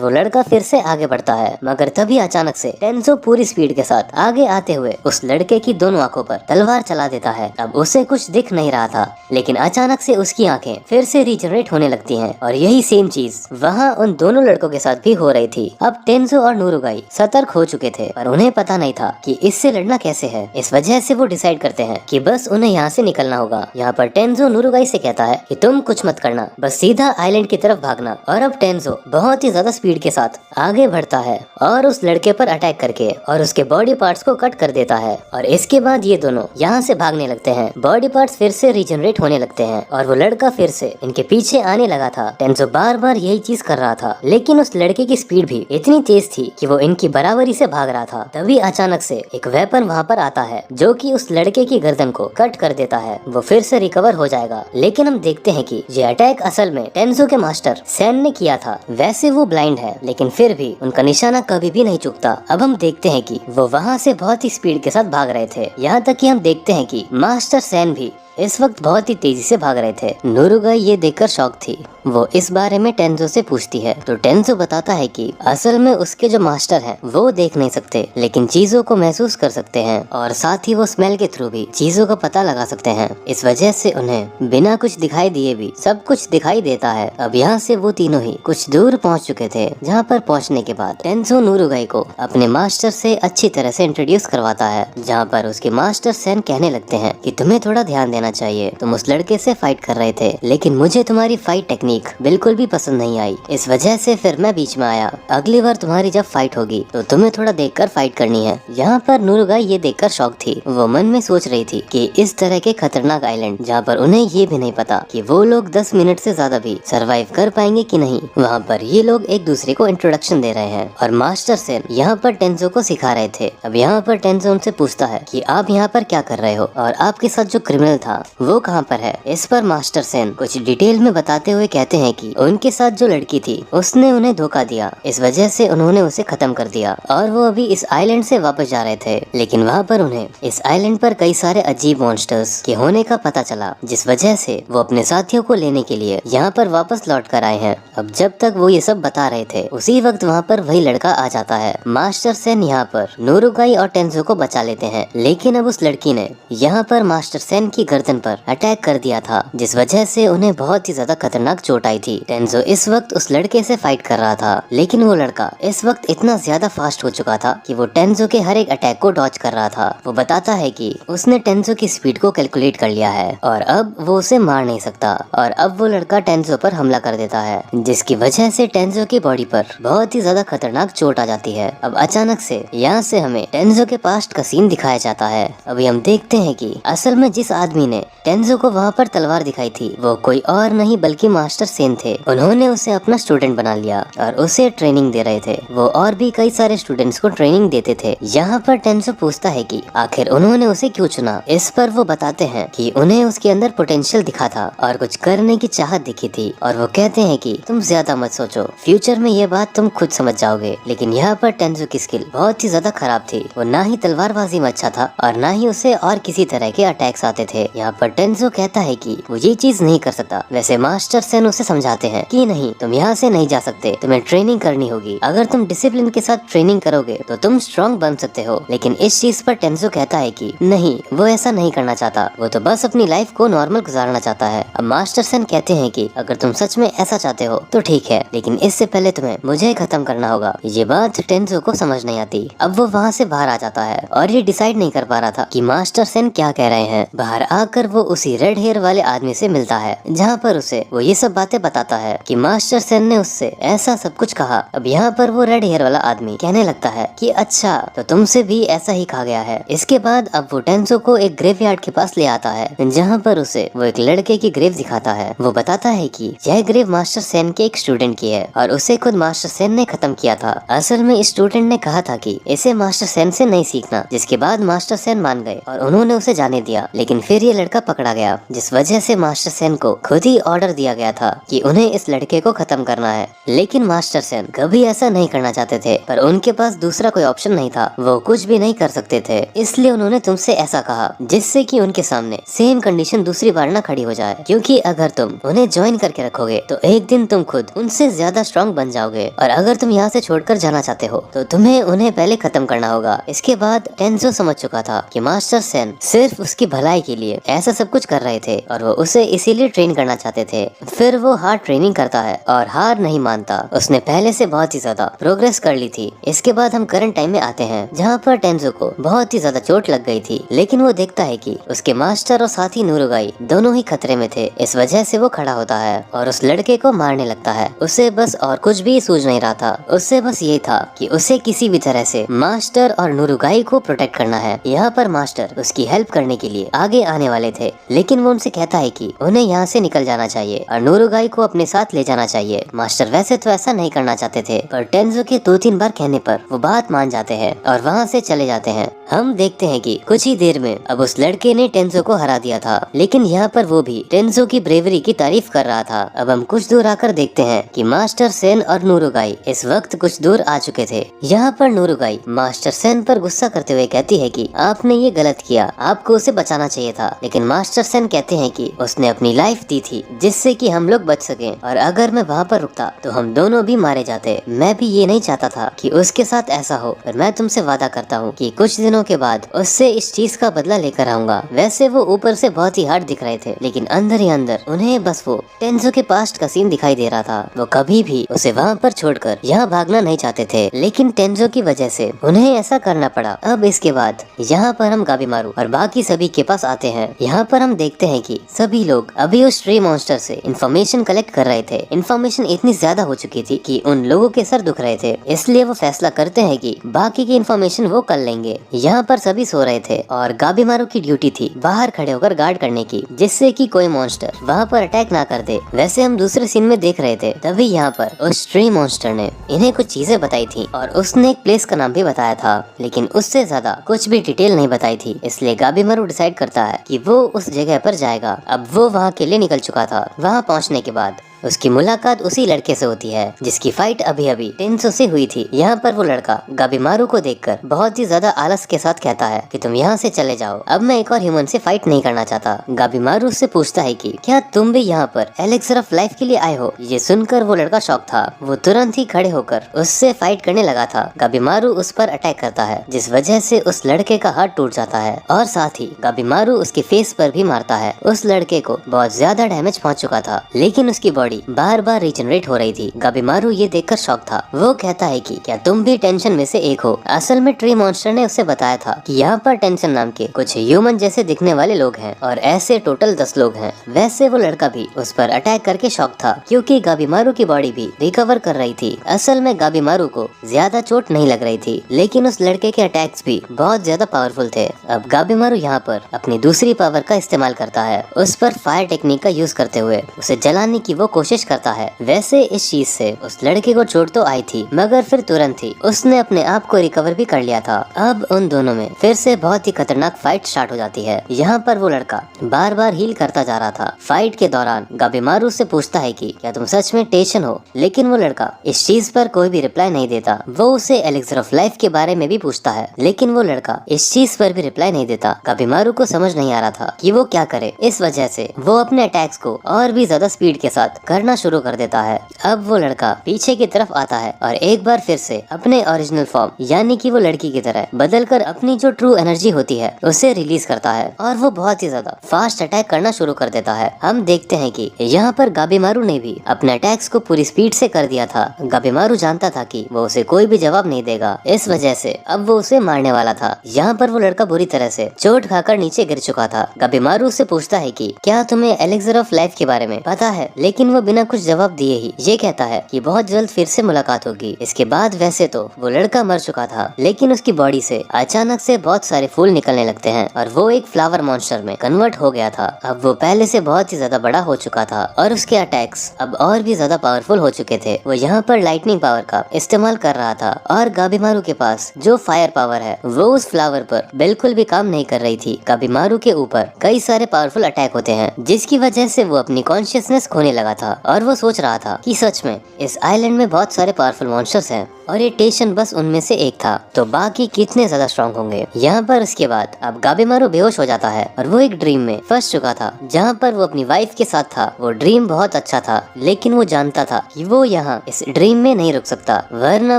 S1: वो लड़का फिर से आगे बढ़ता है, मगर तभी अचानक से टेंजो पूरी स्पीड के साथ आगे आते हुए उस लड़के की दोनों आंखों पर तलवार चला देता है। अब उसे कुछ दिख नहीं रहा था, लेकिन अचानक से उसकी आंखें फिर से रीजनरेट होने लगती हैं और यही सेम चीज वहाँ उन दोनों लड़कों के साथ भी हो रही थी। अब टेंजो और नूरुगाई सतर्क हो चुके थे, पर उन्हें पता नहीं था कि इससे लड़ना कैसे है। इस वजह से वो डिसाइड करते हैं कि बस उन्हें यहाँ से निकलना होगा। यहाँ पर टेंजो नूरुगाई से कहता है कि तुम कुछ मत करना, बस सीधा आइलैंड की तरफ भागना। और अब टेंजो बहुत ही ज्यादा स्पीड के साथ आगे बढ़ता है और उस लड़के पर अटैक करके और उसके बॉडी पार्ट्स को कट कर देता है। और इसके बाद ये दोनों यहाँ से भागने लगते हैं। बॉडी पार्ट्स फिर से रीजनरेट होने लगते हैं और वो लड़का फिर से इनके पीछे आने लगा था। टेंजो बार बार यही चीज कर रहा था, लेकिन उस लड़के की स्पीड भी इतनी तेज थी कि वो इनकी बराबरी से भाग रहा था। तभी अचानक से एक वेपन वहाँ पर आता है जो कि उस लड़के की गर्दन को कट कर देता है। वो फिर से रिकवर हो जाएगा, लेकिन हम देखते हैं कि ये अटैक असल में टेंजो के मास्टर सैन ने किया था। वैसे वो ब्लाइंड है, लेकिन फिर भी उनका निशाना कभी भी नहीं चूकता। अब हम देखते हैं कि वो वहाँ से बहुत ही स्पीड के साथ भाग रहे थे। यहाँ तक कि हम देखते हैं कि मास्टर सैन भी इस वक्त बहुत ही तेजी से भाग रहे थे। नूरुगाई ये देखकर शॉक थी। वो इस बारे में टेंजो से पूछती है तो टेंजो बताता है कि असल में उसके जो मास्टर हैं वो देख नहीं सकते, लेकिन चीजों को महसूस कर सकते हैं और साथ ही वो स्मेल के थ्रू भी चीजों का पता लगा सकते हैं। इस वजह से उन्हें बिना कुछ दिखाई दिए भी सब कुछ दिखाई देता है। अब यहाँ से वो तीनों ही कुछ दूर पहुँच चुके थे, जहाँ पर पहुँचने के बाद टेंजो नूरुगाई को अपने मास्टर से अच्छी तरह से इंट्रोड्यूस करवाता है, जहाँ पर उसके मास्टर सैन कहने लगते हैं कि तुम्हें थोड़ा ध्यान देना चाहिए। तुम उस लड़के से फाइट कर रहे थे, लेकिन मुझे तुम्हारी फाइट टेक्निक बिल्कुल भी पसंद नहीं आई। इस वजह से फिर मैं बीच में आया। अगली बार तुम्हारी जब फाइट होगी तो तुम्हें थोड़ा देखकर फाइट करनी है। यहाँ पर नूरुगाई ये देखकर शॉक थी। वो मन में सोच रही थी कि इस तरह के खतरनाक आइलैंड जहाँ पर उन्हें ये भी नहीं पता कि वो लोग 10 मिनट से ज्यादा भी सरवाइव कर पाएंगे कि नहीं, वहाँ पर ये लोग एक दूसरे को इंट्रोडक्शन दे रहे हैं और मास्टर सेन यहाँ पर टेंजो को सिखा रहे थे। अब यहाँ पर टेंजो उनसे पूछता है कि आप यहाँ पर क्या कर रहे हो और आपके साथ जो क्रिमिनल था वो कहाँ पर है। इस पर मास्टर सेन कुछ डिटेल में बताते हुए कहते हैं कि उनके साथ जो लड़की थी उसने उन्हें धोखा दिया, इस वजह से उन्होंने उसे खत्म कर दिया और वो अभी इस आइलैंड से वापस जा रहे थे। लेकिन वहाँ पर उन्हें इस आइलैंड पर कई सारे अजीब मॉन्स्टर्स के होने का पता चला, जिस वजह से वो अपने साथियों को लेने के लिए यहाँ पर वापस लौट कर आए हैं। अब जब तक वो ये सब बता रहे थे उसी वक्त वहाँ पर वही लड़का आ जाता है। मास्टर सेन यहाँ पर नूरुगाई और टेंजो को बचा लेते हैं, लेकिन अब उस लड़की ने यहाँ पर मास्टर सेन की गर्दन पर अटैक कर दिया था, जिस वजह से उन्हें बहुत ही ज्यादा खतरनाक चोट आई थी। टेंजो इस वक्त उस लड़के से फाइट कर रहा था, लेकिन वो लड़का इस वक्त इतना ज्यादा फास्ट हो चुका था कि वो टेंजो के हर एक अटैक को डॉज कर रहा था। वो बताता है कि उसने टेंजो की स्पीड को कैलकुलेट कर लिया है और अब वो उसे मार नहीं सकता। और अब वो लड़का टेंजो पर हमला कर देता है, जिसकी वजह से टेंजो की बॉडी पर बहुत ही ज्यादा खतरनाक चोट आ जाती है। अब अचानक से यहाँ से हमें टेंजो के पास्ट का सीन दिखाया जाता है। अभी हम देखते हैं कि असल में जिस आदमी ने टेंजो को वहाँ पर तलवार दिखाई थी वो कोई और नहीं बल्कि मास्टर सेन थे। उन्होंने उसे अपना स्टूडेंट बना लिया और उसे ट्रेनिंग दे रहे थे। वो और भी कई सारे स्टूडेंट्स को ट्रेनिंग देते थे। यहाँ पर टेंजो पूछता है कि आखिर उन्होंने उसे क्यों चुना। इस पर वो बताते हैं कि उन्हें उसके अंदर पोटेंशियल दिखा था और कुछ करने की चाहत दिखी थी। और वो कहते हैं कि तुम ज्यादा मत सोचो, फ्यूचर में ये बात तुम खुद समझ जाओगे। लेकिन यहाँ पर टेंजो की स्किल बहुत ही ज्यादा खराब थी। वो ना ही तलवारबाजी में अच्छा था और ना ही उसे और किसी तरह के अटैक्स आते थे। यहाँ पर टेंजो कहता है कि वो ये चीज नहीं कर सकता। वैसे मास्टर सेन उसे समझाते हैं कि नहीं, तुम यहाँ से नहीं जा सकते, तुम्हें ट्रेनिंग करनी होगी। अगर तुम डिसिप्लिन के साथ ट्रेनिंग करोगे तो तुम स्ट्रॉन्ग बन सकते हो। लेकिन इस चीज पर टेंजो कहता है कि नहीं, वो ऐसा नहीं करना चाहता, वो तो बस अपनी लाइफ को नॉर्मल गुजारना चाहता है। अब मास्टर सेन कहते हैं कि अगर तुम सच में ऐसा चाहते हो तो ठीक है, लेकिन इससे पहले तुम्हें मुझे खत्म करना होगा। ये बात टेंजो को समझ नहीं आती। अब वो वहाँ से बाहर आ जाता है और ये डिसाइड नहीं कर पा रहा था कि मास्टर सेन क्या कह रहे हैं। बाहर आकर वो उसी रेड हेयर वाले आदमी से मिलता है, जहाँ पर उसे वो ये सब बातें बताता है कि मास्टर सेन ने उससे ऐसा सब कुछ कहा। अब यहाँ पर वो रेड हेयर वाला आदमी कहने लगता है कि अच्छा, तो तुमसे भी ऐसा ही कहा गया है। इसके बाद अब वो टेंजो को एक ग्रेवयार्ड के पास ले आता है, जहाँ पर उसे वो एक लड़के की ग्रेव दिखाता है। वो बताता है कि यह ग्रेव मास्टर सेन के एक स्टूडेंट की है और उसे खुद मास्टर सेन ने खत्म किया था। असल में स्टूडेंट ने कहा था कि इसे मास्टर सेन से नहीं सीखना, जिसके बाद मास्टर सेन मान गए और उन्होंने उसे जाने दिया। लेकिन फिर ये लड़का पकड़ा गया, जिस वजह से मास्टर सेन को खुद ही ऑर्डर दिया गया था कि उन्हें इस लड़के को खत्म करना है। लेकिन मास्टर सेन कभी ऐसा नहीं करना चाहते थे, पर उनके पास दूसरा कोई ऑप्शन नहीं था। वो कुछ भी नहीं कर सकते थे, इसलिए उन्होंने तुमसे ऐसा कहा जिससे कि उनके सामने सेम कंडीशन दूसरी बार ना खड़ी हो जाए। क्योंकि अगर तुम उन्हें ज्वाइन करके रखोगे तो एक दिन तुम खुद उनसे ज्यादा स्ट्रॉन्ग बन जाओगे, और अगर तुम यहाँ से छोड़कर जाना चाहते हो तो तुम्हें उन्हें पहले खत्म करना होगा। इसके बाद टेंजो समझ चुका था कि मास्टर सेन सिर्फ उसकी भलाई के लिए ऐसा सब कुछ कर रहे थे और वो उसे इसीलिए ट्रेन करना चाहते थे। फिर वो हार्ड ट्रेनिंग करता है और हार नहीं मानता। उसने पहले से बहुत ही ज्यादा प्रोग्रेस कर ली थी। इसके बाद हम करंट टाइम में आते हैं, जहाँ पर टेंजो को बहुत ही ज्यादा चोट लग गई थी। लेकिन वो देखता है कि उसके मास्टर और साथी नूरुगाई दोनों ही खतरे में थे। इस वजह से वो खड़ा होता है और उस लड़के को मारने लगता है। उसे बस और कुछ भी सूझ नहीं रहा था। उससे बस ये था कि उसे किसी भी तरह से मास्टर और नूरुगाई को प्रोटेक्ट करना है। यहाँ पर मास्टर उसकी हेल्प करने के लिए आगे आने वाले थे, लेकिन वो उनसे कहता है कि उन्हें यहाँ से निकल जाना चाहिए और नूरुगाई को अपने साथ ले जाना चाहिए। मास्टर वैसे तो ऐसा नहीं करना चाहते थे, पर टेंजो के 2-3 बार कहने पर वो बात मान जाते हैं और वहाँ से चले जाते हैं। हम देखते हैं कि कुछ ही देर में अब उस लड़के ने टेंजो को हरा दिया था, लेकिन यहाँ पर वो भी टेंजो की ब्रेवरी की तारीफ कर रहा था। अब हम कुछ दूर आकर देखते हैं कि मास्टर सेन और नूरुगाई इस वक्त कुछ दूर आ चुके थे। यहाँ पर नूरुगाई मास्टर सेन पर गुस्सा करते हुए कहती है कि आपने ये गलत किया, आपको उसे बचाना चाहिए था। लेकिन मास्टर सेन कहते हैं कि उसने अपनी लाइफ दी थी जिससे कि हम लोग बच सके, और अगर मैं वहाँ पर रुकता तो हम दोनों भी मारे जाते। मैं भी ये नहीं चाहता था कि उसके साथ ऐसा हो, पर मैं तुमसे वादा करता हूँ कि कुछ दिनों के बाद उससे इस चीज का बदला लेकर आऊंगा। वैसे वो ऊपर से बहुत ही हार्ड दिख रहे थे, लेकिन अंदर ही अंदर उन्हें बस वो टेंजो के पास्ट का सीन दिखाई दे रहा था। वो कभी भी उसे वहाँ पर छोड़कर यहाँ भागना नहीं चाहते थे, लेकिन टेंजो की वजह से उन्हें ऐसा करना पड़ा। अब इसके बाद यहाँ पर हम गाबीमारू और बाकी सभी के पास आते हैं। यहाँ पर हम देखते हैं कि सभी लोग अभी उस ट्री मॉन्स्टर से इंफॉर्मेशन कलेक्ट कर रहे थे। इंफॉर्मेशन इतनी ज्यादा हो चुकी थी कि उन लोगों के सर दुख रहे थे, इसलिए वो फैसला करते हैं कि बाकी की इंफॉर्मेशन वो कर लेंगे। यहाँ पर सभी सो रहे थे और गाबीमारू की ड्यूटी थी बाहर खड़े होकर गार्ड करने की, जिससे कि कोई मॉन्स्टर वहाँ पर अटैक ना कर दे। वैसे हम दूसरे सीन में देख रहे थे, तभी यहाँ पर उस ट्री मॉन्स्टर ने इन्हें कुछ चीजें बताई थी और उसने एक प्लेस का नाम भी बताया था, लेकिन उससे ज्यादा कुछ भी डिटेल नहीं बताई थी। इसलिए गाबीमारू डिसाइड करता है कि वो उस जगह पर जाएगा। अब वो वहाँ के लिए निकल चुका था। वहाँ पहुँचने के बाद उसकी मुलाकात उसी लड़के से होती है जिसकी फाइट अभी अभी टेंजो से हुई थी। यहाँ पर वो लड़का गाबीमारू को देखकर बहुत ही ज्यादा आलस के साथ कहता है कि तुम यहाँ से चले जाओ, अब मैं एक और ह्यूमन से फाइट नहीं करना चाहता। गाबीमारू उससे पूछता है कि क्या तुम भी यहाँ पर एलेक्सर ऑफ लाइफ के लिए आए हो। ये सुनकर वो लड़का शॉक था। वो तुरंत ही खड़े होकर उससे फाइट करने लगा था। गाबीमारू उस पर अटैक करता है, जिस वजह से उस लड़के का हाथ टूट जाता है और साथ ही गाबीमारू उसके फेस पर भी मारता है। उस लड़के को बहुत ज्यादा डैमेज पहुँच चुका था, लेकिन उसकी बॉडी बॉडी बार बार रीजनरेट हो रही थी। गाबीमारू ये देखकर शॉक था। वो कहता है कि क्या तुम भी टेंशन में से एक हो। असल में ट्री मॉन्स्टर ने उसे बताया था कि यहाँ पर टेंशन नाम के कुछ ह्यूमन जैसे दिखने वाले लोग हैं और ऐसे टोटल 10 लोग हैं। वैसे वो लड़का भी उस पर अटैक करके शॉक था क्योंकि गाबीमारू की बॉडी भी रिकवर कर रही थी। असल में गाबीमारू को ज्यादा चोट नहीं लग रही थी, लेकिन उस लड़के के अटैक्स भी बहुत ज्यादा पावरफुल थे। अब गाबीमारू यहाँ पर अपनी दूसरी पावर का इस्तेमाल करता है। उस पर फायर टेक्निक का यूज करते हुए उसे जलाने की वो कोशिश करता है। वैसे इस चीज से उस लड़के को चोट तो आई थी, मगर फिर तुरंत ही उसने अपने आप को रिकवर भी कर लिया था। अब उन दोनों में फिर से बहुत ही खतरनाक फाइट स्टार्ट हो जाती है। यहाँ पर वो लड़का बार बार हील करता जा रहा था। फाइट के दौरान गाबीमारू से पूछता है कि क्या तुम सच में टेंशन हो, लेकिन वो लड़का इस चीज पर कोई भी रिप्लाई नहीं देता। वो उसे एलिक्सर ऑफ लाइफ के बारे में भी पूछता है, लेकिन वो लड़का इस चीज पर भी रिप्लाई नहीं देता। गाबीमारू को समझ नहीं आ रहा था कि वो क्या करे। इस वजह से वो अपने अटैक्स को और भी ज्यादा स्पीड के साथ करना शुरू कर देता है। अब वो लड़का पीछे की तरफ आता है और एक बार फिर से अपने ओरिजिनल फॉर्म यानी कि वो लड़की की तरह बदलकर अपनी जो ट्रू एनर्जी होती है उसे रिलीज करता है और वो बहुत ही ज्यादा फास्ट अटैक करना शुरू कर देता है। हम देखते हैं कि यहाँ पर गाबीमारू ने भी अपने अटैक्स को पूरी स्पीड से कर दिया था। गाबीमारू जानता था कि वो उसे कोई भी जवाब नहीं देगा, इस वजह से अब वो उसे मारने वाला था। यहाँ पर वो लड़का बुरी तरह से चोट खाकर नीचे गिर चुका था। गाबीमारू उससे पूछता है कि क्या तुम्हें एलिक्सर ऑफ लाइफ के बारे में पता है, लेकिन वो बिना कुछ जवाब दिए ही ये कहता है कि बहुत जल्द फिर से मुलाकात होगी। इसके बाद वैसे तो वो लड़का मर चुका था, लेकिन उसकी बॉडी से अचानक से बहुत सारे फूल निकलने लगते हैं और वो एक फ्लावर मॉन्स्टर में कन्वर्ट हो गया था। अब वो पहले से बहुत ही ज्यादा बड़ा हो चुका था और उसके अटैक्स अब और भी ज्यादा पावरफुल हो चुके थे। वो यहाँ पर लाइटनिंग पावर का इस्तेमाल कर रहा था और गाबीमारू के पास जो फायर पावर है वो उस फ्लावर पर बिल्कुल भी काम नहीं कर रही थी। गाबीमारू के ऊपर कई सारे पावरफुल अटैक होते हैं, जिसकी वजह से वो अपनी कॉन्शियसनेस खोने लगा था और वो सोच रहा था कि सच में इस आइलैंड में बहुत सारे पावरफुल मॉन्स्टर्स हैं और ये टेंशन बस उनमें से एक था, तो बाकी कितने ज्यादा स्ट्रॉन्ग होंगे। यहाँ पर उसके बाद अब गाबीमारू बेहोश हो जाता है और वो एक ड्रीम में फंस चुका था जहाँ पर वो अपनी वाइफ के साथ था। वो ड्रीम बहुत अच्छा था, लेकिन वो जानता था कि वो यहाँ इस ड्रीम में नहीं रुक सकता, वरना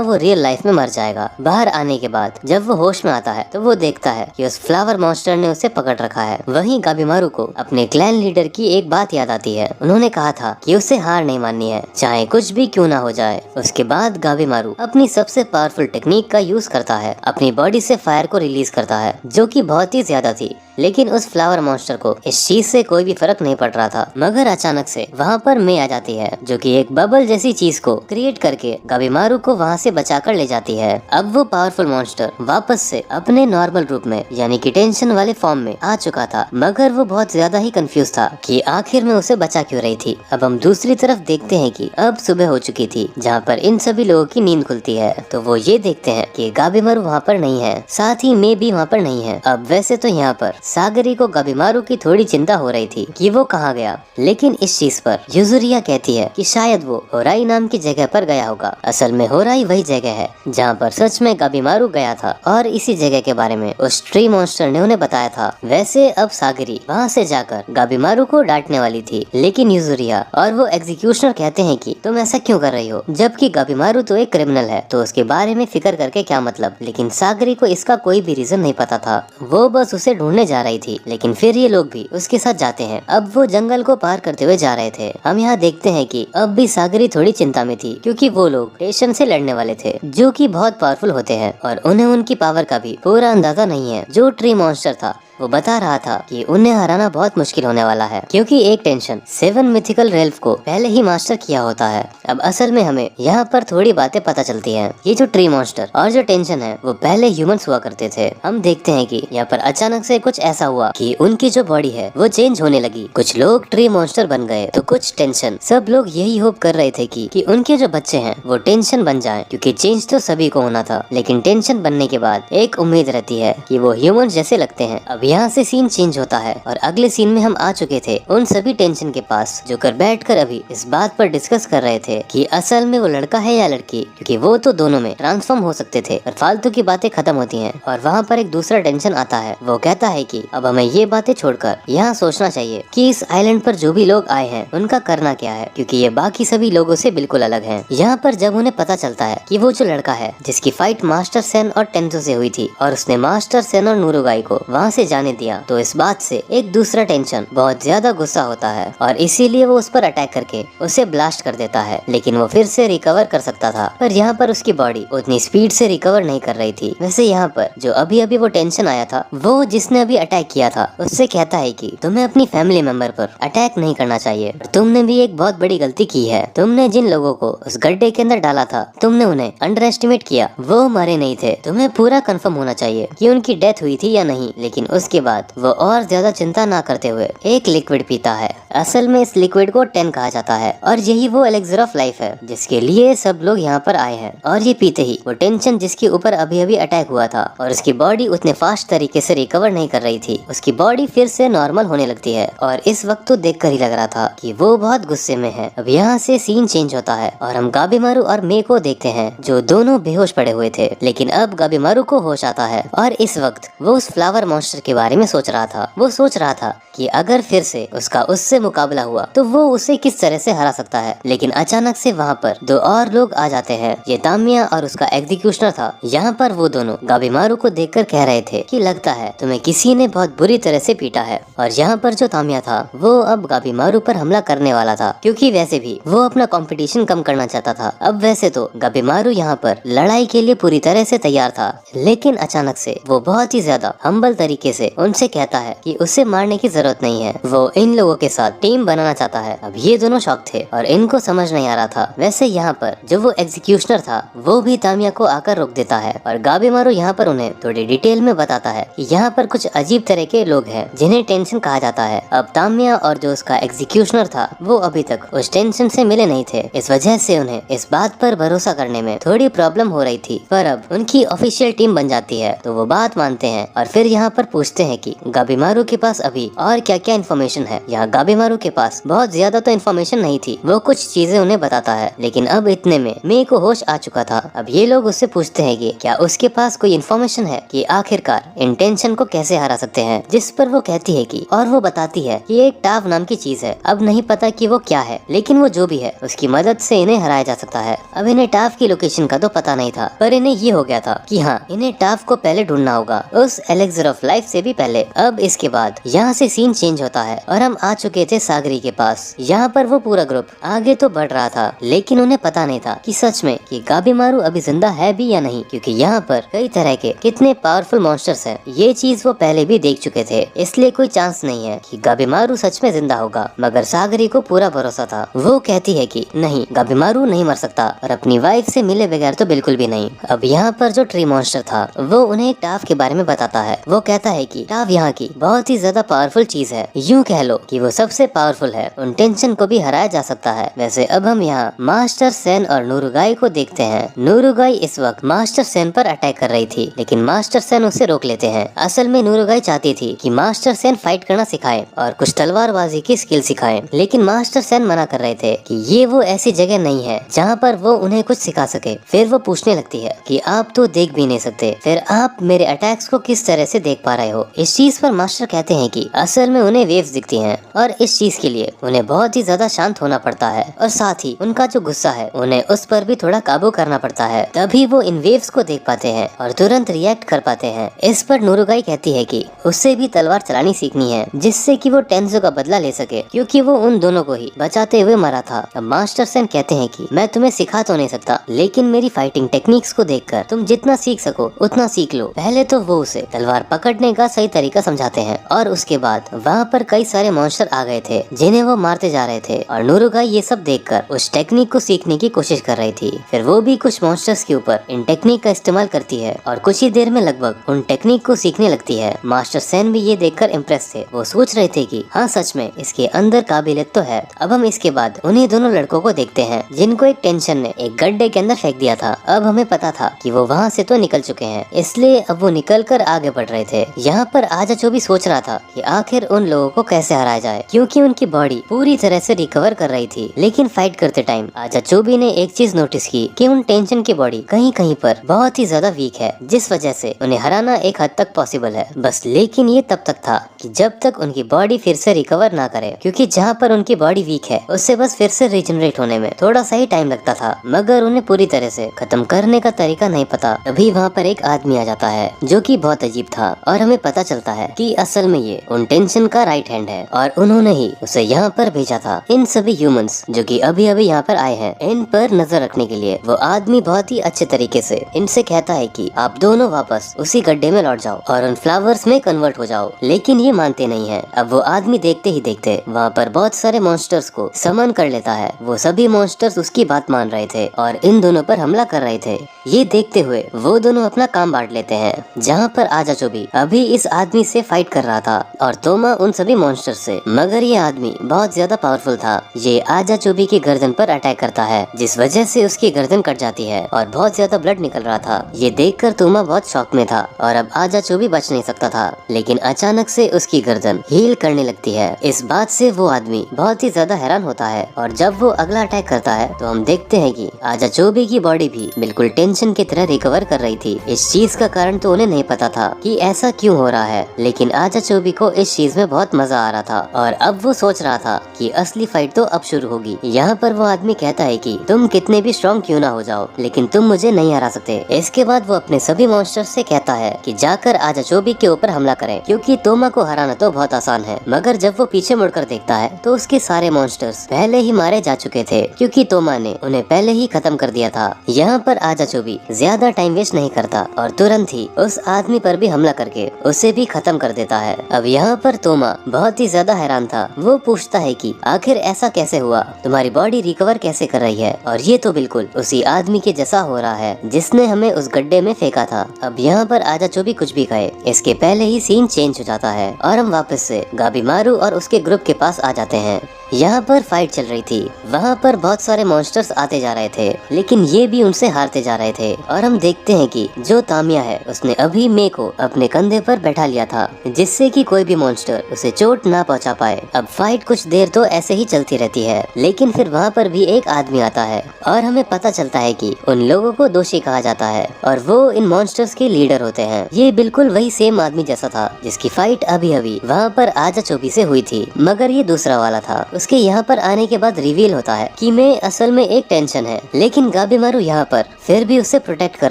S1: वो रियल लाइफ में मर जाएगा। बाहर आने के बाद जब वो होश में आता है तो वो देखता है कि उस फ्लावर मॉन्स्टर ने उसे पकड़ रखा है। वहीं गाबीमारू को अपने क्लैन लीडर की एक बात याद आती है। उन्होंने कहा था कि उसे हार नहीं माननी है, चाहे कुछ भी क्यों ना हो जाए। उसके बाद गाबीमारू अपनी सबसे पावरफुल टेक्निक का यूज करता है। अपनी बॉडी से फायर को रिलीज करता है, जो कि बहुत ही ज्यादा थी, लेकिन उस फ्लावर मॉन्स्टर को इस चीज से कोई भी फर्क नहीं पड़ रहा था। मगर अचानक से वहाँ पर मे आ जाती है, जो कि एक बबल जैसी चीज को क्रिएट करके गाबीमारू को वहाँ से बचाकर ले जाती है। अब वो पावरफुल मॉन्स्टर वापस से अपने नॉर्मल रूप में यानी कि टेंशन वाले फॉर्म में आ चुका था, मगर वो बहुत ज्यादा ही कंफ्यूज था कि आखिर में उसे बचा क्यों रही थी। अब हम दूसरी तरफ देखते हैं कि अब सुबह हो चुकी थी, जहाँ पर इन सभी लोगों की नींद खुलती है। तो वो ये देखते हैं कि गाबीमारू वहाँ पर नहीं है, साथ ही मे भी वहाँ पर नहीं है। अब वैसे तो यहाँ पर सागरी को गाबीमारू की थोड़ी चिंता हो रही थी कि वो कहाँ गया, लेकिन इस चीज पर युजुरिया कहती है कि शायद वो होराई नाम की जगह पर गया होगा। असल में होराई वही जगह है जहाँ पर सच में गाबीमारू गया था और इसी जगह के बारे में उस ट्री मॉन्स्टर ने उन्हें बताया था। वैसे अब सागरी वहाँ से जाकर गाबीमारू को डांटने वाली थी, लेकिन युजुरिया और वो एग्जीक्यूशनर कहते हैं कि तुम ऐसा क्यों कर रही हो, जबकि गाबीमारू तो एक क्रिमिनल है, तो उसके बारे में फिक्र करके क्या मतलब। लेकिन सागरी को इसका कोई भी रीजन नहीं पता था, वो बस उसे ढूंढने जा रही थी। लेकिन फिर ये लोग भी उसके साथ जाते हैं। अब वो जंगल को पार करते हुए जा रहे थे। हम यहाँ देखते हैं कि अब भी सागरी थोड़ी चिंता में थी, क्योंकि वो लोग टेंशन से लड़ने वाले थे, जो कि बहुत पावरफुल होते हैं और उन्हें उनकी पावर का भी पूरा अंदाजा नहीं है। जो ट्री मॉन्स्टर था वो बता रहा था कि उन्हें हराना बहुत मुश्किल होने वाला है, क्योंकि एक टेंशन 7 मिथिकल रेल्फ को पहले ही मास्टर किया होता है। अब असल में हमें यहाँ पर थोड़ी बातें पता चलती हैं। ये जो ट्री मॉन्स्टर और जो टेंशन है वो पहले ह्यूमंस हुआ करते थे। हम देखते हैं कि यहाँ पर अचानक से कुछ ऐसा हुआ कि उनकी जो बॉडी है वो चेंज होने लगी। कुछ लोग ट्री मॉन्स्टर बन गए तो कुछ टेंशन। सब लोग यही होप कर रहे थे कि उनके जो बच्चे हैं वो टेंशन बन जाएं, क्योंकि चेंज तो सभी को होना था। लेकिन टेंशन बनने के बाद एक उम्मीद रहती है कि वो ह्यूमन जैसे लगते हैं। अब यहाँ से सीन चेंज होता है और अगले सीन में हम आ चुके थे उन सभी टेंशन के पास, जो कर बैठकर अभी इस बात पर डिस्कस कर रहे थे कि असल में वो लड़का है या लड़की, क्योंकि वो तो दोनों में ट्रांसफॉर्म हो सकते थे। और फालतू की बातें खत्म होती हैं और वहाँ पर एक दूसरा टेंशन आता है। वो कहता है कि अब हमें ये बातें छोड़कर यहाँ सोचना चाहिए कि इस आइलैंड पर जो भी लोग आए हैं उनका करना क्या है, क्योंकि ये बाकी सभी लोगों से बिल्कुल अलग है। यहाँ पर जब उन्हें पता चलता है कि वो जो लड़का है जिसकी फाइट मास्टर सेन और टेंजो से हुई थी और उसने मास्टर सेन और नूरुगाई को वहाँ से जाने दिया तो इस बात से एक दूसरा टेंशन बहुत ज्यादा गुस्सा होता है और इसीलिए वो उस पर अटैक करके उसे ब्लास्ट कर देता है। लेकिन वो फिर से रिकवर कर सकता था, पर यहाँ पर उसकी बॉडी उतनी स्पीड से रिकवर नहीं कर रही थी। वैसे यहाँ पर जो अभी अभी वो टेंशन आया था, वो जिसने अभी अटैक किया था उससे कहता है कि तुम्हें अपनी फैमिली मेंबर पर अटैक नहीं करना चाहिए, तुमने भी एक बहुत बड़ी गलती की है। तुमने जिन लोगों को उस गड्ढे के अंदर डाला था, तुमने उन्हें अंडर एस्टिमेट किया, वो मरे नहीं थे। तुम्हें पूरा कंफर्म होना चाहिए कि उनकी डेथ हुई थी या नहीं। लेकिन उसके बाद वो और ज्यादा चिंता ना करते हुए एक लिक्विड पीता है। असल में इस लिक्विड को 10 कहा जाता है और यही वो एलेक्सर ऑफ लाइफ है जिसके लिए सब लोग यहाँ पर आए हैं। और ये पीते ही वो टेंशन जिसके ऊपर अभी अभी अटैक हुआ था और उसकी बॉडी उतने फास्ट तरीके से रिकवर नहीं कर रही थी, उसकी बॉडी फिर से नॉर्मल होने लगती है। और इस वक्त तो देखकर ही लग रहा था कि वो बहुत गुस्से में है। अब यहाँ से सीन चेंज होता है और हम गाबीमारू और मे को देखते हैं जो दोनों बेहोश पड़े हुए थे। लेकिन अब गाबीमारू को होश आता है और इस वक्त वो उस फ्लावर मॉन्स्टर के बारे में सोच रहा था। वो सोच रहा था कि अगर फिर से उसका उससे मुकाबला हुआ तो वो उसे किस तरह से हरा सकता है। लेकिन अचानक से वहाँ पर दो और लोग आ जाते हैं। ये तामिया और उसका एग्जीक्यूशनर था। यहाँ पर वो दोनों गाबीमारू को देखकर कह रहे थे कि लगता है तुम्हें किसी ने बहुत बुरी तरह से पीटा है। और यहाँ पर जो तामिया था वो अब गाबीमारू पर हमला करने वाला था, क्योंकि वैसे भी वो अपना कंपटीशन कम करना चाहता था। अब वैसे तो गाबीमारू यहाँ पर लड़ाई के लिए पूरी तरह से तैयार था, लेकिन अचानक से वो बहुत ही ज्यादा हम्बल तरीके से उनसे कहता है कि उसे मारने की जरूरत नहीं है, वो इन लोगों के साथ टीम बनाना चाहता है। अब ये दोनों शॉक थे और इनको समझ नहीं आ रहा था। वैसे यहाँ पर जो वो एग्जीक्यूशनर था वो भी तामिया को आकर रोक देता है और गाबीमारू यहाँ पर उन्हें थोड़ी डिटेल में बताता है कि यहाँ पर कुछ अजीब तरह के लोग हैं जिन्हें टेंशन कहा जाता है। अब तामिया और जो उसका एग्जीक्यूशनर था वो अभी तक उस टेंशन से मिले नहीं थे, इस वजह से उन्हें इस बात पर भरोसा करने में थोड़ी प्रॉब्लम हो रही थी। पर अब उनकी ऑफिशियल टीम बन जाती है तो वो बात मानते हैं और फिर यहाँ पर पूछते हैं कि गाबीमारू के पास अभी और क्या क्या इन्फॉर्मेशन है। यहाँ गाबीमारू के पास बहुत ज्यादा तो इन्फॉर्मेशन नहीं थी, वो कुछ चीजें उन्हें बताता है। लेकिन अब इतने में मे को होश आ चुका था। अब ये लोग उससे पूछते हैं कि क्या उसके पास कोई इन्फॉर्मेशन है कि आखिरकार इन टेंशन को कैसे हरा सकते हैं, जिस पर वो कहती है कि और वो बताती है कि एक टाव नाम की चीज है। अब नहीं पता कि वो क्या है, लेकिन वो जो भी है उसकी मदद से इन्हें हराया जा सकता है। अब इन्हें टाव की लोकेशन का तो पता नहीं था, पर इन्हें ये हो गया था कि हाँ, इन्हें टाव को पहले ढूंढना होगा, उस एलेक्सर ऑफ लाइफ से भी पहले। अब इसके बाद यहाँ से सीन चेंज होता है और हम आ चुके थे सागरी के पास। यहाँ पर वो पूरा ग्रुप आगे तो बढ़ रहा था, लेकिन उन्हें पता नहीं था कि सच में कि गाबीमारू अभी जिंदा है भी या नहीं, क्योंकि यहाँ पर कई तरह के कितने पावरफुल मॉन्स्टर्स हैं। ये चीज वो पहले भी देख चुके थे, इसलिए कोई चांस नहीं है कि गाबीमारू सच में जिंदा होगा। मगर सागरी को पूरा भरोसा था। वो कहती है कि नहीं, गाबीमारू नहीं मर सकता और अपनी वाइफ से मिले बगैर तो बिल्कुल भी नहीं। अब यहाँ पर जो ट्री मॉन्स्टर था वो उन्हें एक टाव के बारे में बताता है। वो कहता है कि टाव यहाँ की बहुत ही ज्यादा पावरफुल चीज है, यूँ कह लो कि वो सबसे पावरफुल है, उन टेंशन को भी हराया जा सकता है। वैसे अब हम यहाँ मास्टर सेन और नूरुगाई को देखते हैं। नूरुगाई इस वक्त मास्टर सेन पर अटैक कर रही थी, लेकिन मास्टर सेन उसे रोक लेते हैं। असल में नूरुगाई चाहती थी कि मास्टर सेन फाइट करना सिखाए और कुछ तलवारबाजी की स्किल सिखाए, लेकिन मास्टर सेन मना कर रहे थे कि ये वो ऐसी जगह नहीं है जहाँ पर वो उन्हें कुछ सिखा सके। फिर वो पूछने लगती है कि आप तो देख भी नहीं सकते, फिर आप मेरे अटैक्स को किस तरह से देख पा रहे हो। इस चीज पर मास्टर कहते हैं कि असल में उन्हें वेव्स दिखती हैं और इस चीज के लिए उन्हें बहुत ही ज्यादा शांत होना पड़ता है और साथ ही उनका जो गुस्सा है उन्हें उस पर भी थोड़ा काबू करना पड़ता है, तभी वो इन वेव्स को देख पाते हैं और तुरंत रिएक्ट कर पाते हैं। इस पर नूरुगाई कहती है कि उससे भी तलवार चलानी सीखनी है, जिससे कि वो टेंजो का बदला ले सके, क्योंकि वो उन दोनों को ही बचाते हुए मरा था। अब मास्टर सेन कहते हैं कि मैं तुम्हें सिखा तो नहीं सकता, लेकिन मेरी फाइटिंग टेक्निक्स को देखकर तुम जितना सीख सको उतना सीख लो। पहले तो वो उसे तलवार पकड़ने का सही तरीका समझाते हैं और उसके बाद वहाँ पर कई सारे मॉन्स्टर आ गए थे जिन्हें वो मारते जा रहे थे और नूरुगाई ये सब देखकर उस टेक्निक को सीखने की कोशिश कर रही थी। फिर वो भी कुछ मॉन्स्टर्स के ऊपर इन टेक्निक का इस्तेमाल करती है और कुछ ही देर में लगभग उन टेक्निक को सीखने लगती है। मास्टर सेन भी ये देखकर इम्प्रेस थे। वो सोच रहे थे कि हाँ, सच में इसके अंदर काबिलियत तो है। अब हम इसके बाद उन्हीं दोनों लड़कों को देखते हैं जिनको एक टेंशन ने एक गड्ढे के अंदर फेंक दिया था। अब हमें पता था कि वो वहाँ से तो निकल चुके हैं, इसलिए अब वो निकल कर आगे बढ़ रहे थे। यहाँ पर आजाचो भी सोच रहा था कि आखिर उन लोगों को कैसे हराया जाए, क्योंकि क्योंकि उनकी बॉडी पूरी तरह से रिकवर कर रही थी। लेकिन फाइट करते टाइम आजाचोबी ने एक चीज नोटिस की कि उन टेंशन की बॉडी कहीं कहीं पर बहुत ही ज्यादा वीक है, जिस वजह से उन्हें हराना एक हद तक पॉसिबल है बस। लेकिन ये तब तक था कि जब तक उनकी बॉडी फिर से रिकवर ना करे, क्योंकि जहाँ पर उनकी बॉडी वीक है उससे बस फिर से रिजनरेट होने में थोड़ा सा ही टाइम लगता था, मगर उन्हें पूरी तरह से खत्म करने का तरीका नहीं पता। तभी वहाँ पर एक आदमी आ जाता है जो कि बहुत अजीब था और हमें पता चलता है कि असल में ये उन टेंशन का राइट हैंड है और उन्होंने ही उसे यहाँ पर भेजा था। इन सभी ह्यूमंस जो कि अभी अभी यहाँ पर आए हैं, इन पर नजर रखने के लिए वो आदमी बहुत ही अच्छे तरीके से इनसे कहता है कि आप दोनों वापस उसी गड्ढे में लौट जाओ और उन फ्लावर्स में कन्वर्ट हो जाओ। लेकिन ये मानते नहीं है। अब वो आदमी देखते ही देखते वहाँ पर बहुत सारे मॉन्स्टर्स को समन कर लेता है। वो सभी मॉन्स्टर्स उसकी बात मान रहे थे और इन दोनों पर हमला कर रहे थे। ये देखते हुए वो दोनों अपना काम बांट लेते हैं, जहाँ पर आजाचोबी अभी इस आदमी से फाइट कर रहा था और तोमा उन सभी मॉन्स्टर से। मगर ये आदमी बहुत ज्यादा पावरफुल था। ये आजाचोबी की गर्दन पर अटैक करता है, जिस वजह से उसकी गर्दन कट जाती है और बहुत ज्यादा ब्लड निकल रहा था। ये देखकर तोमा बहुत शॉक में था और अब आजाचोबी बच नहीं सकता था। लेकिन अचानक से उसकी गर्दन हील करने लगती है। इस बात से वो आदमी बहुत ही ज्यादा हैरान होता है और जब वो अगला अटैक करता है तो हम देखते हैं कि आजाचोबी की बॉडी भी बिल्कुल टेंशन की तरह रिकवर कर रही थी। इस चीज का कारण तो उन्हें नहीं पता था कि ऐसा क्यों हो रहा है, लेकिन आजाचोबी को इस चीज में बहुत मजा आ रहा था और अब वो सोच रहा था कि असली फाइट तो अब शुरू होगी। यहाँ पर वो आदमी कहता है कि तुम कितने भी स्ट्रॉन्ग क्यों ना हो जाओ, लेकिन तुम मुझे नहीं हरा सकते। इसके बाद वो अपने सभी मॉन्स्टर्स से कहता है कि जाकर आजाचोबी के ऊपर हमला करें, क्योंकि तोमा को हराना तो बहुत आसान है। मगर जब वो पीछे मुड़कर देखता है तो उसके सारे मॉन्स्टर्स पहले ही मारे जा चुके थे, क्योंकि तोमा ने उन्हें पहले ही खत्म कर दिया था। यहाँ पर आजाचोबी ज्यादा टाइम वेस्ट नहीं करता और तुरंत ही उस आदमी पर भी हमला करके उसे भी खत्म कर देता है। अब यहाँ पर तोमा बहुत ही ज्यादा हैरान था। वो पूछता है कि आखिर ऐसा कैसे हुआ, तुम्हारी बॉडी रिकवर कैसे कर रही है? और ये तो बिल्कुल उसी आदमी के जैसा हो रहा है जिसने हमें उस गड्ढे में फेंका था। अब यहाँ पर आजाचोबी कुछ भी कहे, इसके पहले ही सीन चेंज हो जाता है और हम वापस से गाबीमारू और उसके ग्रुप के पास आ जाते हैं। यहाँ पर फाइट चल रही थी। वहाँ पर बहुत सारे मॉन्स्टर्स आते जा रहे थे, लेकिन ये भी उनसे हारते जा रहे थे। और हम देखते हैं कि जो तामिया है उसने अभी मे को अपने कंधे पर बैठा लिया था, जिससे कि कोई भी मॉन्स्टर उसे चोट ना पहुँचा पाए। अब फाइट कुछ देर तो ऐसे ही चलती रहती है, लेकिन फिर वहाँ पर भी एक आदमी आता है और हमें पता चलता है कि उन लोगों को दोषी कहा जाता है और वो इन मॉन्स्टर्स के लीडर होते हैं। ये बिल्कुल वही सेम आदमी जैसा था जिसकी फाइट अभी अभी वहाँ पर आजाचोबी से हुई थी, मगर ये दूसरा वाला था। उसके यहाँ पर आने के बाद रिवील होता है कि मैं असल में एक टेंशन है, लेकिन गाबीमारू यहाँ पर फिर भी उसे प्रोटेक्ट कर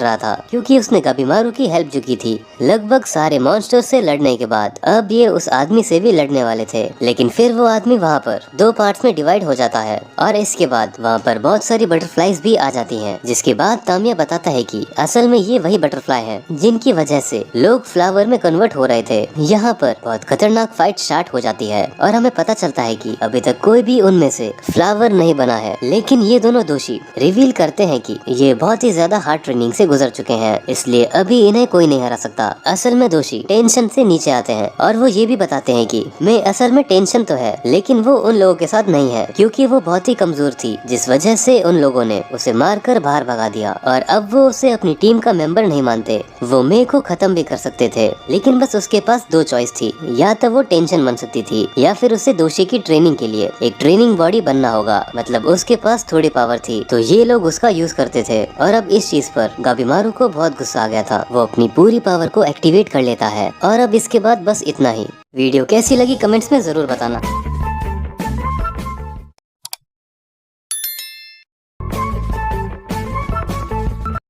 S1: रहा था, क्योंकि उसने गाबीमारू की हेल्प जो की थी। लगभग सारे मॉन्स्टर से लड़ने के बाद अब ये उस आदमी से भी लड़ने वाले थे, लेकिन फिर वो आदमी वहाँ पर दो पार्ट्स में डिवाइड हो जाता है और इसके बाद वहाँ पर बहुत सारी बटरफ्लाईज भी आ जाती हैं। जिसके बाद तामिया बताता है कि असल में ये वही बटरफ्लाई है जिनकी वजह से लोग फ्लावर में कन्वर्ट हो रहे थे। यहाँ पर बहुत खतरनाक फाइट स्टार्ट हो जाती है और हमें पता चलता है कि अभी तक कोई भी उनमें से फ्लावर नहीं बना है, लेकिन ये दोनों दोषी रिवील करते हैं कि ये बहुत ही ज्यादा हार्ड ट्रेनिंग से गुजर चुके हैं, इसलिए अभी इन्हें कोई नहीं हरा सकता। असल में दोषी टेंशन से नीचे आते हैं और वो ये भी बताते हैं कि मैं असल में टेंशन तो है, लेकिन वो उन लोगों के साथ नहीं है, क्योंकि वो बहुत ही कमजोर थी, जिस वजह से उन लोगों ने उसे मारकर बाहर भगा दिया और अब वो उसे अपनी टीम का मेंबर नहीं मानते। वो मे को खत्म भी कर सकते थे, लेकिन बस उसके पास दो चॉइस थी, या तो वो टेंशन बन सकती थी या फिर उसे दोषी की ट्रेनिंग के लिए एक ट्रेनिंग बॉडी बनना होगा। मतलब उसके पास थोड़ी पावर थी, तो ये लोग उसका यूज करते थे। और अब इस चीज पर गाबीमारू को बहुत गुस्सा आ गया था। वो अपनी पूरी पावर को एक्टिवेट कर लेता है और अब इसके बाद बस इतना ही। वीडियो कैसी लगी कमेंट्स में जरूर बताना।